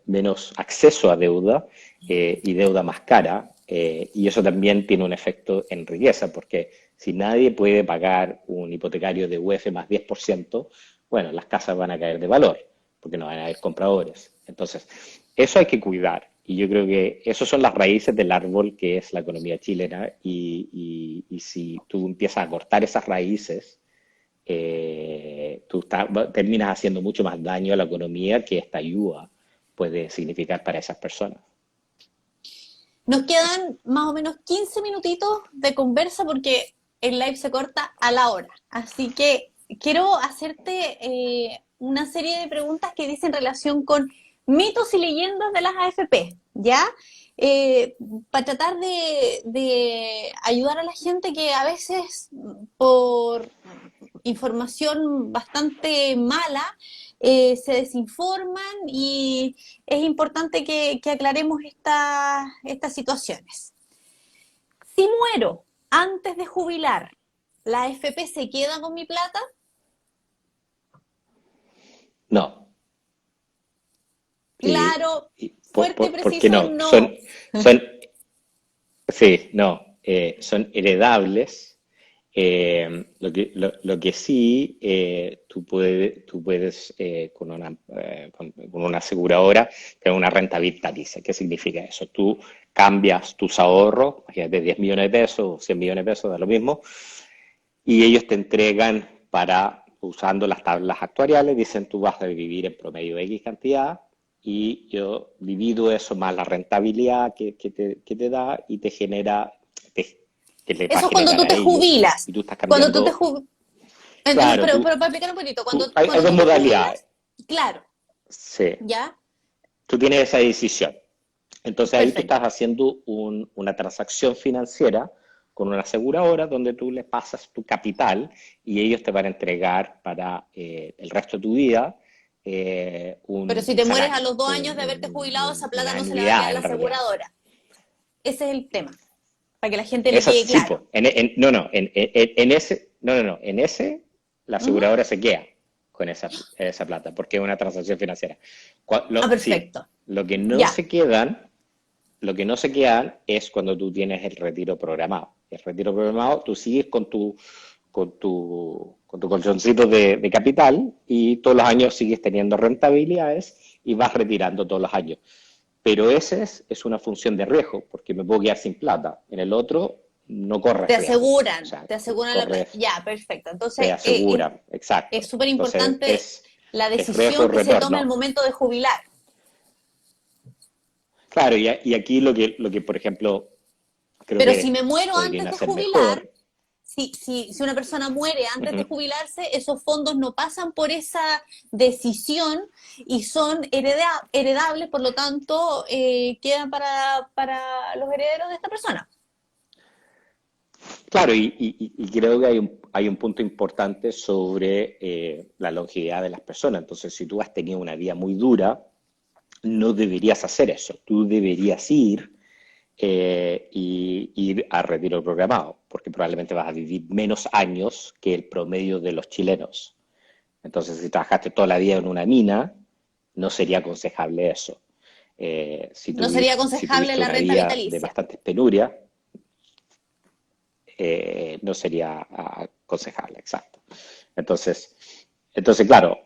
Speaker 2: menos acceso a deuda y deuda más cara. Y eso también tiene un efecto en riqueza, porque si nadie puede pagar un hipotecario de UF más 10%, bueno, las casas van a caer de valor, porque no van a haber compradores. Entonces, eso hay que cuidar. Y yo creo que esas son las raíces del árbol que es la economía chilena. Y si tú empiezas a cortar esas raíces, terminas haciendo mucho más daño a la economía que esta ayuda puede significar para esas personas.
Speaker 1: Nos quedan más o menos 15 minutitos de conversa porque el live se corta a la hora. Así que quiero hacerte una serie de preguntas que dicen relación con mitos y leyendas de las AFP, ¿ya? Para tratar de ayudar a la gente que a veces por información bastante mala se desinforman y es importante que aclaremos estas situaciones. Si muero antes de jubilar, ¿la AFP se queda con mi plata?
Speaker 2: No.
Speaker 1: Claro, fuerte y
Speaker 2: ¿Por qué
Speaker 1: preciso,
Speaker 2: no?
Speaker 1: no.
Speaker 2: Sí, no. Son heredables Lo que sí, tú puedes con una aseguradora tener una renta vitalicia. ¿Qué significa eso? Tú cambias tus ahorros, imagínate 10 millones de pesos o 100 millones de pesos, da lo mismo, y ellos te entregan usando las tablas actuariales, dicen tú vas a vivir en promedio X cantidad y yo divido eso más la rentabilidad que te da y te genera, que les va a
Speaker 1: Eso es cuando
Speaker 2: generar
Speaker 1: tú
Speaker 2: a
Speaker 1: te
Speaker 2: ellos
Speaker 1: jubilas.
Speaker 2: y tú estás
Speaker 1: Cuando tú te
Speaker 2: cambiando.
Speaker 1: jubilas. Entonces,
Speaker 2: Claro,
Speaker 1: pero para explicar un poquito,
Speaker 2: hay
Speaker 1: cuando
Speaker 2: dos
Speaker 1: tú te
Speaker 2: modalidades.
Speaker 1: jubilas, claro,
Speaker 2: Sí,
Speaker 1: ¿ya?
Speaker 2: tú tienes esa decisión. Entonces ahí tú estás
Speaker 1: Perfecto.
Speaker 2: haciendo una transacción financiera con una aseguradora donde tú les pasas tu capital y ellos te van a entregar para el resto de tu vida
Speaker 1: Pero si
Speaker 2: un
Speaker 1: te mueres a
Speaker 2: salario,
Speaker 1: los 2 años de haberte jubilado, esa plata
Speaker 2: una
Speaker 1: no se la va a quedar
Speaker 2: anuidad
Speaker 1: la
Speaker 2: en realidad.
Speaker 1: aseguradora. Ese es el tema, para que la gente le
Speaker 2: Esa
Speaker 1: quede
Speaker 2: sí,
Speaker 1: claro.
Speaker 2: po. En ese, no, en ese la
Speaker 1: Ujú.
Speaker 2: aseguradora se queda con esa plata porque es una transacción financiera.
Speaker 1: Ah,
Speaker 2: Sí,
Speaker 1: perfecto.
Speaker 2: lo que no
Speaker 1: Ya,
Speaker 2: se quedan Lo que no se quedan es cuando tú tienes el retiro programado. El retiro programado, tú sigues con tu colchoncito de capital y todos los años sigues teniendo rentabilidades y vas retirando todos los años. Pero ese es una función de riesgo, porque me puedo quedar sin plata. En el otro no corres riesgo. O sea,
Speaker 1: te aseguran la plata.
Speaker 2: corres,
Speaker 1: Ya, perfecto.
Speaker 2: te
Speaker 1: Entonces,
Speaker 2: aseguran,
Speaker 1: es
Speaker 2: exacto.
Speaker 1: súper
Speaker 2: Entonces
Speaker 1: importante la
Speaker 2: es riesgo
Speaker 1: decisión que se tome al
Speaker 2: retorno.
Speaker 1: momento de jubilar.
Speaker 2: Claro, y aquí lo que, por ejemplo, creo
Speaker 1: Pero si
Speaker 2: que
Speaker 1: me muero
Speaker 2: podrían
Speaker 1: antes de
Speaker 2: hacer
Speaker 1: jubilar,
Speaker 2: mejor.
Speaker 1: si una persona muere antes de
Speaker 2: Ujú.
Speaker 1: jubilarse, esos fondos no pasan por esa decisión y son heredables, por lo tanto, quedan para los herederos de esta persona.
Speaker 2: Claro, y creo que hay un punto importante sobre la longevidad de las personas. Entonces, si tú has tenido una vida muy dura, no deberías hacer eso. Tú deberías ir a retiro programado, porque probablemente vas a vivir menos años que el promedio de los chilenos. Entonces, si trabajaste toda la vida en una mina, no sería aconsejable eso. Si
Speaker 1: No sería
Speaker 2: si
Speaker 1: aconsejable
Speaker 2: tuviste
Speaker 1: la
Speaker 2: una
Speaker 1: renta
Speaker 2: vida de
Speaker 1: vitalicia.
Speaker 2: bastantes penurias, no sería aconsejable, exacto. Entonces, claro,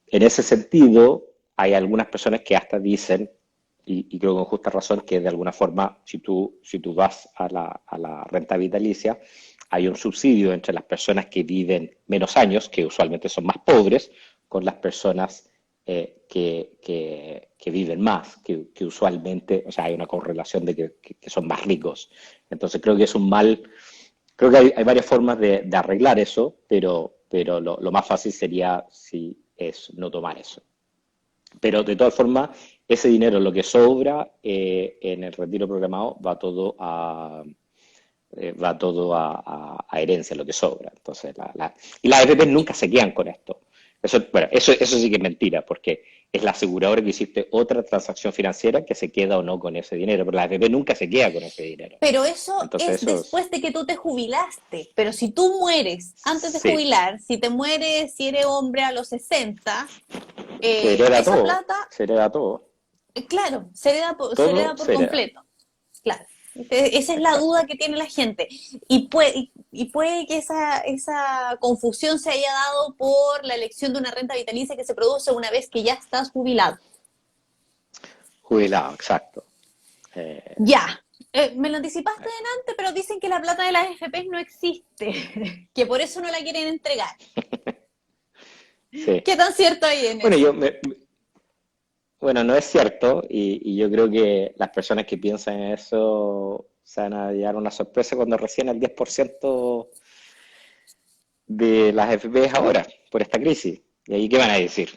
Speaker 2: en ese sentido, hay algunas personas que hasta dicen, y creo con justa razón, que de alguna forma, si tú vas a la renta vitalicia, hay un subsidio entre las personas que viven menos años, que usualmente son más pobres, con las personas que viven más, que usualmente, o sea, hay una correlación de que son más ricos. Entonces creo que es un mal. Creo que hay varias formas de arreglar eso, pero lo más fácil sería si es no tomar eso. Pero de todas formas, ese dinero, lo que sobra en el retiro programado, va todo a herencia, lo que sobra. Entonces, y las EPP nunca se quedan con esto. Eso sí que es mentira, porque es la aseguradora que hiciste otra transacción financiera que se queda o no con ese dinero, pero la EPP nunca se queda con ese dinero.
Speaker 1: Pero eso
Speaker 2: Entonces,
Speaker 1: es
Speaker 2: eso es,
Speaker 1: después de que tú te jubilaste. Pero si tú mueres antes de
Speaker 2: sí,
Speaker 1: jubilar, si te mueres, si eres hombre a los 60,
Speaker 2: se hereda
Speaker 1: esa
Speaker 2: todo,
Speaker 1: plata,
Speaker 2: se hereda todo,
Speaker 1: claro, se hereda
Speaker 2: todo
Speaker 1: por
Speaker 2: se hereda.
Speaker 1: completo. Claro. Esa es la duda
Speaker 2: Exacto.
Speaker 1: que tiene la gente. Y puede que esa confusión se haya dado por la elección de una renta vitalicia que se produce una vez que ya estás jubilado.
Speaker 2: Jubilado, exacto. Eh,
Speaker 1: Ya. Me lo anticipaste delante, pero dicen que la plata de las AFP no existe, que por eso no la quieren entregar.
Speaker 2: sí.
Speaker 1: ¿Qué tan cierto hay en
Speaker 2: Bueno,
Speaker 1: eso?
Speaker 2: bueno, no es cierto y yo creo que las personas que piensan en eso se van a llevar una sorpresa cuando recién el 10% de las FP es ahora, por esta crisis. ¿Y ahí qué van a decir?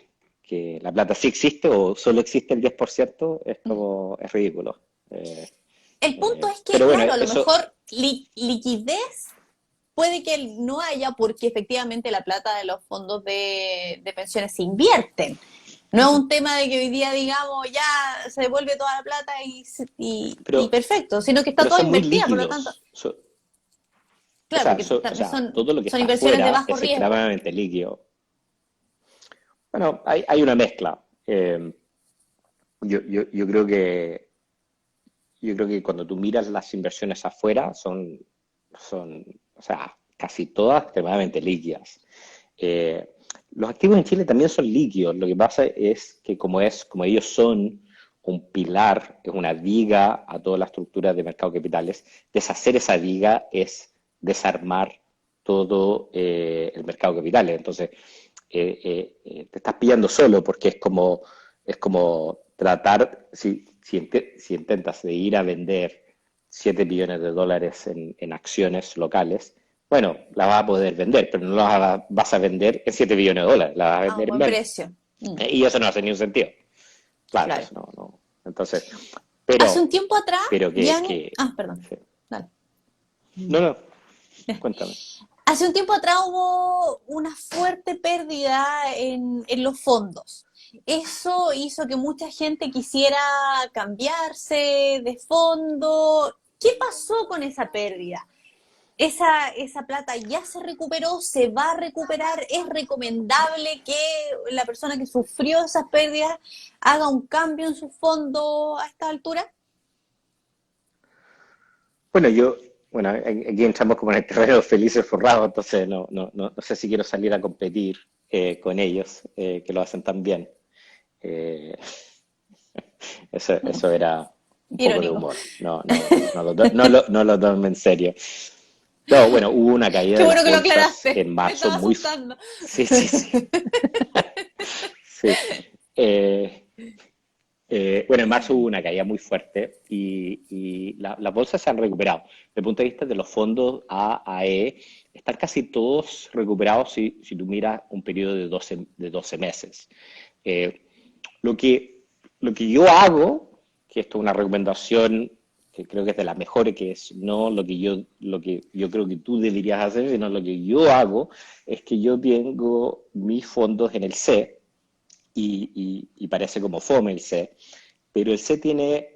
Speaker 2: ¿Que la plata sí existe o solo existe el 10%? Es ridículo. Eh,
Speaker 1: El punto es que,
Speaker 2: pero bueno,
Speaker 1: claro, a lo
Speaker 2: eso,
Speaker 1: mejor liquidez puede que no haya porque efectivamente la plata de los fondos de pensiones se invierten. No es un tema de que hoy día digamos ya se devuelve toda la plata y
Speaker 2: pero,
Speaker 1: perfecto, sino que está
Speaker 2: pero
Speaker 1: toda
Speaker 2: son muy
Speaker 1: invertida, por lo tanto,
Speaker 2: líquidos. O
Speaker 1: claro,
Speaker 2: sea,
Speaker 1: porque también son,
Speaker 2: todo lo que
Speaker 1: son
Speaker 2: está
Speaker 1: inversiones de
Speaker 2: afuera
Speaker 1: bajo
Speaker 2: es
Speaker 1: riesgo.
Speaker 2: extremadamente líquido. Bueno, hay una mezcla. Yo, yo, yo creo que, yo creo que cuando tú miras las inversiones afuera, o sea, casi todas extremadamente líquidas. Los activos en Chile también son líquidos. Lo que pasa es que como ellos son un pilar, es una viga a toda la estructura de mercado de capitales, deshacer esa viga es desarmar todo el mercado de capitales. Entonces, te estás pillando solo porque es como tratar, si intentas de ir a vender 7 billones de dólares en acciones locales, bueno, la vas a poder vender, pero no la vas a vender en 7 billones de dólares, la vas a
Speaker 1: A un
Speaker 2: vender en
Speaker 1: buen
Speaker 2: menos.
Speaker 1: precio. Mm,
Speaker 2: Y eso no hace ni un sentido. Claro,
Speaker 1: claro.
Speaker 2: entonces no. Entonces,
Speaker 1: Hace un
Speaker 2: pero,
Speaker 1: tiempo atrás,
Speaker 2: pero
Speaker 1: Gianni, perdón,
Speaker 2: sí.
Speaker 1: dale.
Speaker 2: No, cuéntame.
Speaker 1: Hace un tiempo atrás hubo una fuerte pérdida en los fondos. Eso hizo que mucha gente quisiera cambiarse de fondo. ¿Qué pasó con esa pérdida? ¿Esa plata ya se recuperó? ¿Se va a recuperar? ¿Es recomendable que la persona que sufrió esas pérdidas haga un cambio en su fondo a esta altura?
Speaker 2: Bueno, aquí entramos como en el terreno felices forrados, entonces no sé si quiero salir a competir con ellos, que lo hacen tan bien. Eh, eso era un poco de
Speaker 1: Irónico.
Speaker 2: humor. No lo tomen en serio. No, bueno, hubo una caída
Speaker 1: Qué
Speaker 2: de
Speaker 1: bueno
Speaker 2: las
Speaker 1: que lo
Speaker 2: bolsas
Speaker 1: aclaraste.
Speaker 2: en
Speaker 1: Me
Speaker 2: marzo
Speaker 1: estaba
Speaker 2: muy...
Speaker 1: asustando.
Speaker 2: Sí. Sí. Eh, bueno, en marzo hubo una caída muy fuerte y las bolsas se han recuperado. Desde el punto de vista de los fondos A, E, están casi todos recuperados si tú miras un periodo de 12 meses. Eh, lo que, lo que yo hago, que esto es una recomendación que creo que es de las mejores, que es no lo que yo creo que tú deberías hacer, sino lo que yo hago, es que yo tengo mis fondos en el C, y parece como fome el C, pero el C tiene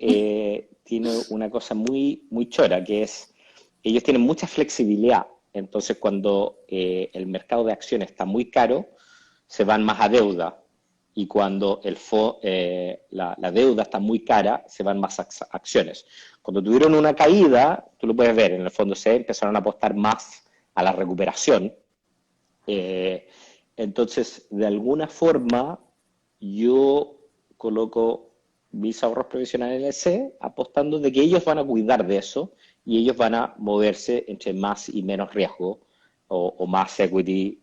Speaker 2: una cosa muy, muy chora, que es, ellos tienen mucha flexibilidad. Entonces, cuando el mercado de acciones está muy caro, se van más a deuda. Y cuando la deuda está muy cara, se van más a acciones. Cuando tuvieron una caída, tú lo puedes ver, en el fondo C empezaron a apostar más a la recuperación. Eh, entonces, de alguna forma, yo coloco mis ahorros provisionales en el C, apostando de que ellos van a cuidar de eso y ellos van a moverse entre más y menos riesgo, o más equity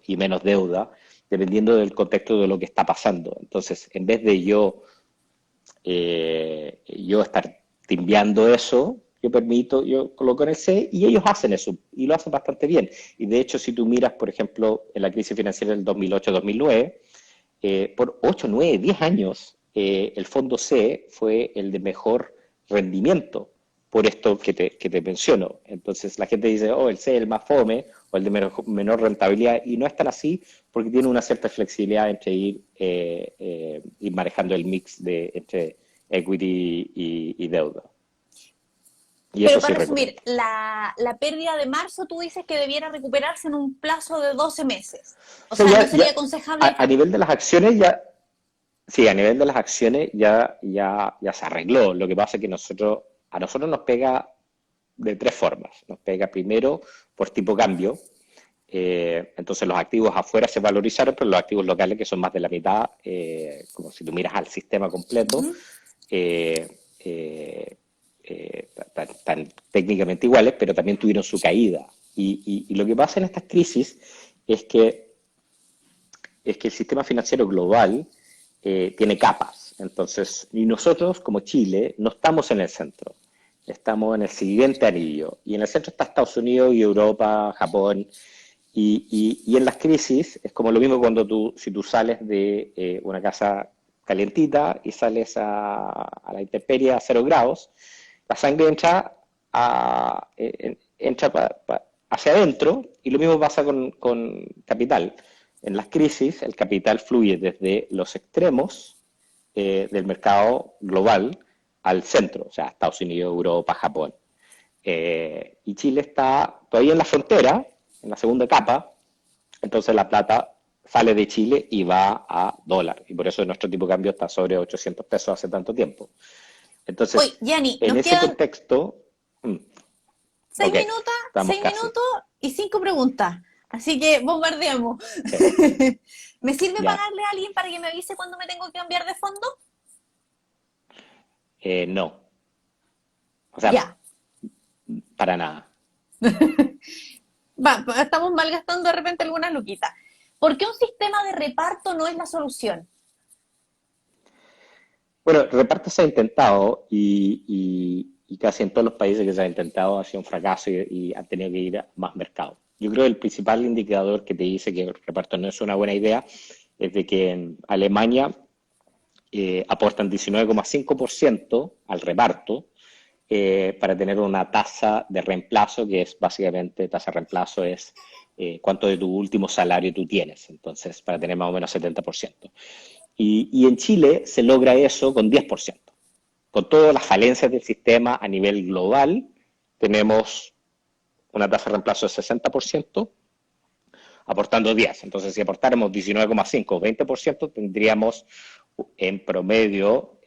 Speaker 2: y menos deuda, dependiendo del contexto de lo que está pasando. Entonces, en vez de yo estar timbiando eso, yo coloco en el C y ellos hacen eso y lo hacen bastante bien. Y de hecho, si tú miras, por ejemplo, en la crisis financiera del 2008-2009, por 8, 9, 10 años, el fondo C fue el de mejor rendimiento por esto que te menciono. Entonces la gente dice, el C es el más fome o el de menor rentabilidad, y no es tan así porque tiene una cierta flexibilidad entre ir manejando el mix entre equity y deuda. Y
Speaker 1: Pero
Speaker 2: eso sí
Speaker 1: para resumir,
Speaker 2: recomiendo.
Speaker 1: la pérdida de marzo tú dices que debiera recuperarse en un plazo de 12 meses. O
Speaker 2: O sea,
Speaker 1: sea, no sería aconsejable.
Speaker 2: a nivel de las acciones ya, sí, a nivel de las acciones ya se arregló. Lo que pasa es que a nosotros nos pega de tres formas. Nos pega primero por tipo cambio. Entonces los activos afuera se valorizaron, pero los activos locales, que son más de la mitad, como si tú miras al sistema completo,
Speaker 1: Ujú.
Speaker 2: eh, eh, tan técnicamente iguales, pero también tuvieron su caída. Y lo que pasa en estas crisis es que el sistema financiero global tiene capas. Entonces, y nosotros como Chile no estamos en el centro, estamos en el siguiente anillo. Y en el centro está Estados Unidos y Europa, Japón. Y en las crisis es como lo mismo si tú sales de una casa calientita y sales a la intemperie a 0 grados, la sangre entra hacia adentro, y lo mismo pasa con capital. En las crisis, el capital fluye desde los extremos del mercado global al centro, o sea, Estados Unidos, Europa, Japón. Y Chile está todavía en la frontera, en la segunda capa, entonces la plata sale de Chile y va a dólar. Y por eso nuestro tipo de cambio está sobre 800 pesos hace tanto tiempo.
Speaker 1: Oye,
Speaker 2: Entonces,
Speaker 1: Yanni,
Speaker 2: en
Speaker 1: nos
Speaker 2: ese
Speaker 1: quedan
Speaker 2: contexto,
Speaker 1: Seis
Speaker 2: Ok,
Speaker 1: minutos,
Speaker 2: estamos
Speaker 1: seis
Speaker 2: casi.
Speaker 1: minutos y 5 preguntas. Así que bombardeamos.
Speaker 2: Sí,
Speaker 1: ¿Me sirve
Speaker 2: ya.
Speaker 1: pagarle a alguien para que me avise cuando me tengo que cambiar de fondo?
Speaker 2: No, o sea,
Speaker 1: Ya.
Speaker 2: para nada.
Speaker 1: Estamos malgastando de repente algunas luquitas. ¿Por qué un sistema de reparto no es la solución?
Speaker 2: Bueno, reparto se ha intentado y casi en todos los países que se ha intentado ha sido un fracaso y han tenido que ir a más mercado. Yo creo que el principal indicador que te dice que el reparto no es una buena idea es de que en Alemania aportan 19,5% al reparto para tener una tasa de reemplazo, que es básicamente, tasa de reemplazo es cuánto de tu último salario tú tienes, entonces para tener más o menos 70%. Y en Chile se logra eso con 10%. Con todas las falencias del sistema a nivel global, tenemos una tasa de reemplazo de 60%, aportando 10. Entonces, si aportáramos 19,5 o 20%, tendríamos en promedio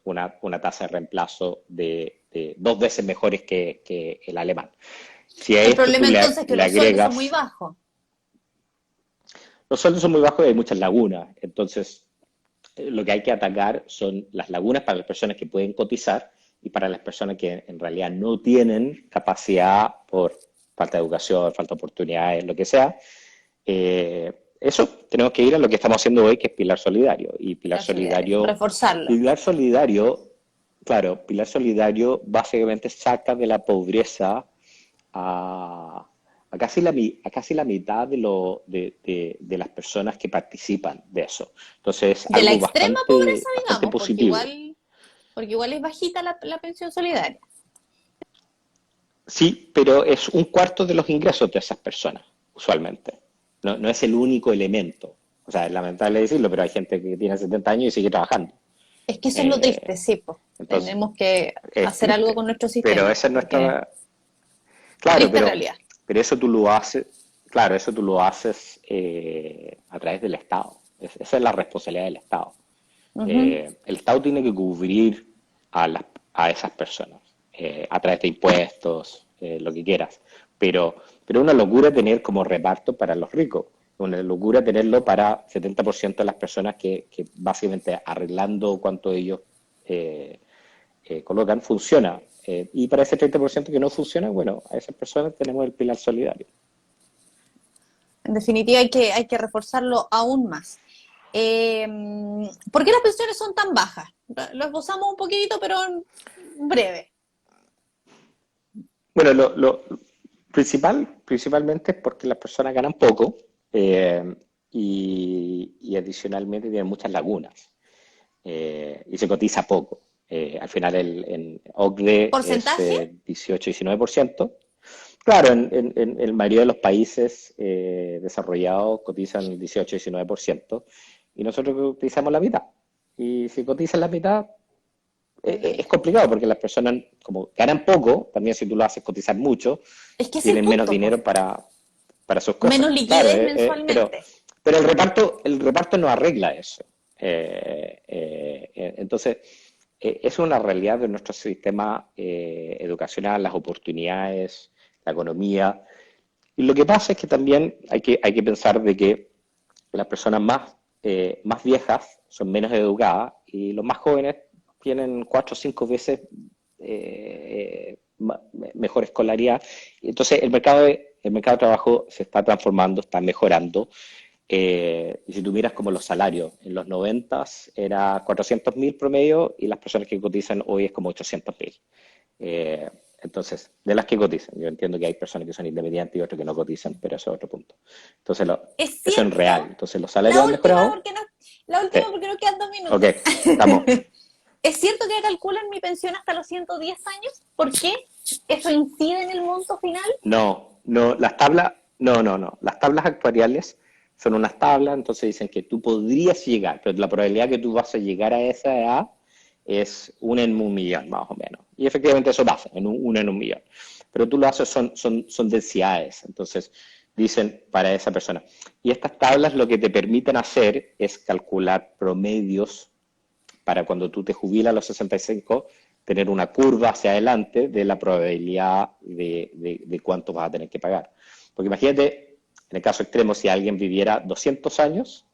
Speaker 2: una tasa de reemplazo de 2 veces mejores que el alemán. Si a
Speaker 1: El
Speaker 2: esto tú
Speaker 1: problema entonces es que
Speaker 2: le
Speaker 1: los sueldos son muy
Speaker 2: agregas,
Speaker 1: bajos.
Speaker 2: los sueldos son muy bajos y hay muchas lagunas, entonces lo que hay que atacar son las lagunas para las personas que pueden cotizar y para las personas que en realidad no tienen capacidad por falta de educación, falta de oportunidades, lo que sea. Eso tenemos que ir a lo que estamos haciendo hoy, que es Pilar Solidario. Y
Speaker 1: La solidaria, reforzarlo.
Speaker 2: Pilar Solidario, claro, Pilar Solidario básicamente saca de la pobreza a casi la mitad de las personas que participan de eso. Entonces,
Speaker 1: De la
Speaker 2: algo
Speaker 1: extrema pobreza,
Speaker 2: bastante
Speaker 1: digamos,
Speaker 2: positivo.
Speaker 1: porque igual es bajita la pensión solidaria.
Speaker 2: Sí, pero es un cuarto de los ingresos de esas personas, usualmente. No, no es el único elemento. O sea, es lamentable decirlo, pero hay gente que tiene 70 años y sigue trabajando.
Speaker 1: Es que eso es lo
Speaker 2: Eh,
Speaker 1: triste, sí, pues.
Speaker 2: entonces,
Speaker 1: Tenemos que
Speaker 2: es
Speaker 1: hacer algo
Speaker 2: triste.
Speaker 1: con nuestro
Speaker 2: Pero
Speaker 1: sistema,
Speaker 2: esa es
Speaker 1: porque
Speaker 2: nuestra. Claro,
Speaker 1: triste realidad.
Speaker 2: pero eso tú lo haces, claro, eso tú lo haces a través del Estado. Esa es la responsabilidad del Estado.
Speaker 1: Ujú.
Speaker 2: El Estado tiene que cubrir a esas personas a través de impuestos, lo que quieras. Pero es una locura tener como reparto para los ricos. Una locura tenerlo para 70% de las personas que básicamente arreglando cuánto ellos eh, colocan funciona. Y para ese 30% que no funciona, bueno, a esas personas tenemos el pilar solidario.
Speaker 1: En definitiva, hay que reforzarlo aún más. ¿Por qué las pensiones son tan bajas? Lo esbozamos un poquitito, pero en breve.
Speaker 2: Bueno, principalmente es porque las personas ganan poco eh, y adicionalmente tienen muchas lagunas y se cotiza poco. Al final el OCDE es
Speaker 1: ¿Porcentaje?
Speaker 2: 18-19%. Claro, en el mayoría de los países desarrollados cotizan el 18-19% y nosotros cotizamos la mitad. Y si cotizan la mitad, es complicado porque las personas, como ganan poco, también si tú lo haces cotizar mucho,
Speaker 1: Es que ese es el
Speaker 2: tienen menos
Speaker 1: punto, pues.
Speaker 2: dinero para sus cosas.
Speaker 1: Menos
Speaker 2: Claro,
Speaker 1: liquidez mensualmente.
Speaker 2: pero el reparto no arregla eso. Entonces, es una realidad de nuestro sistema educacional, las oportunidades, la economía. Y lo que pasa es que también hay que pensar de que las personas más viejas son menos educadas y los más jóvenes tienen 4 o 5 veces mejor escolaridad. Entonces, el mercado de trabajo se está transformando, está mejorando. Y si tú miras como los salarios, en los 90 era 400.000 promedio y las personas que cotizan hoy es como 800.000. Eh, entonces, de las que cotizan, yo entiendo que hay personas que son independientes y otras que no cotizan, pero eso es otro punto. Entonces,
Speaker 1: Es
Speaker 2: eso en real.
Speaker 1: cierto,
Speaker 2: Entonces, los salarios han mejorado.
Speaker 1: la
Speaker 2: Sí,
Speaker 1: última porque nos quedan dos
Speaker 2: ok,
Speaker 1: minutos.
Speaker 2: estamos.
Speaker 1: ¿Es cierto que calculan mi pensión hasta los 110 años? ¿Por qué? ¿Eso incide en el monto final?
Speaker 2: No. Las tablas actuariales son unas tablas, entonces dicen que tú podrías llegar, pero la probabilidad que tú vas a llegar a esa edad es 1 en 1 millón, más o menos. Y efectivamente eso pasa, 1 en 1 millón. Pero tú lo haces, son densidades, entonces dicen para esa persona. Y estas tablas lo que te permiten hacer es calcular promedios para cuando tú te jubilas a los 65, tener una curva hacia adelante de la probabilidad de cuánto vas a tener que pagar. Porque imagínate, en el caso extremo, si alguien viviera 200 años,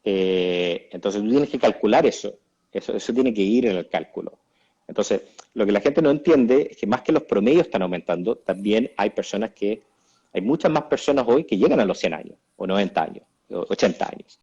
Speaker 2: entonces tú tienes que calcular eso. Eso tiene que ir en el cálculo. Entonces, lo que la gente no entiende es que más que los promedios están aumentando, también hay muchas más personas hoy que llegan a los 100 años, o 90 años, o 80 años.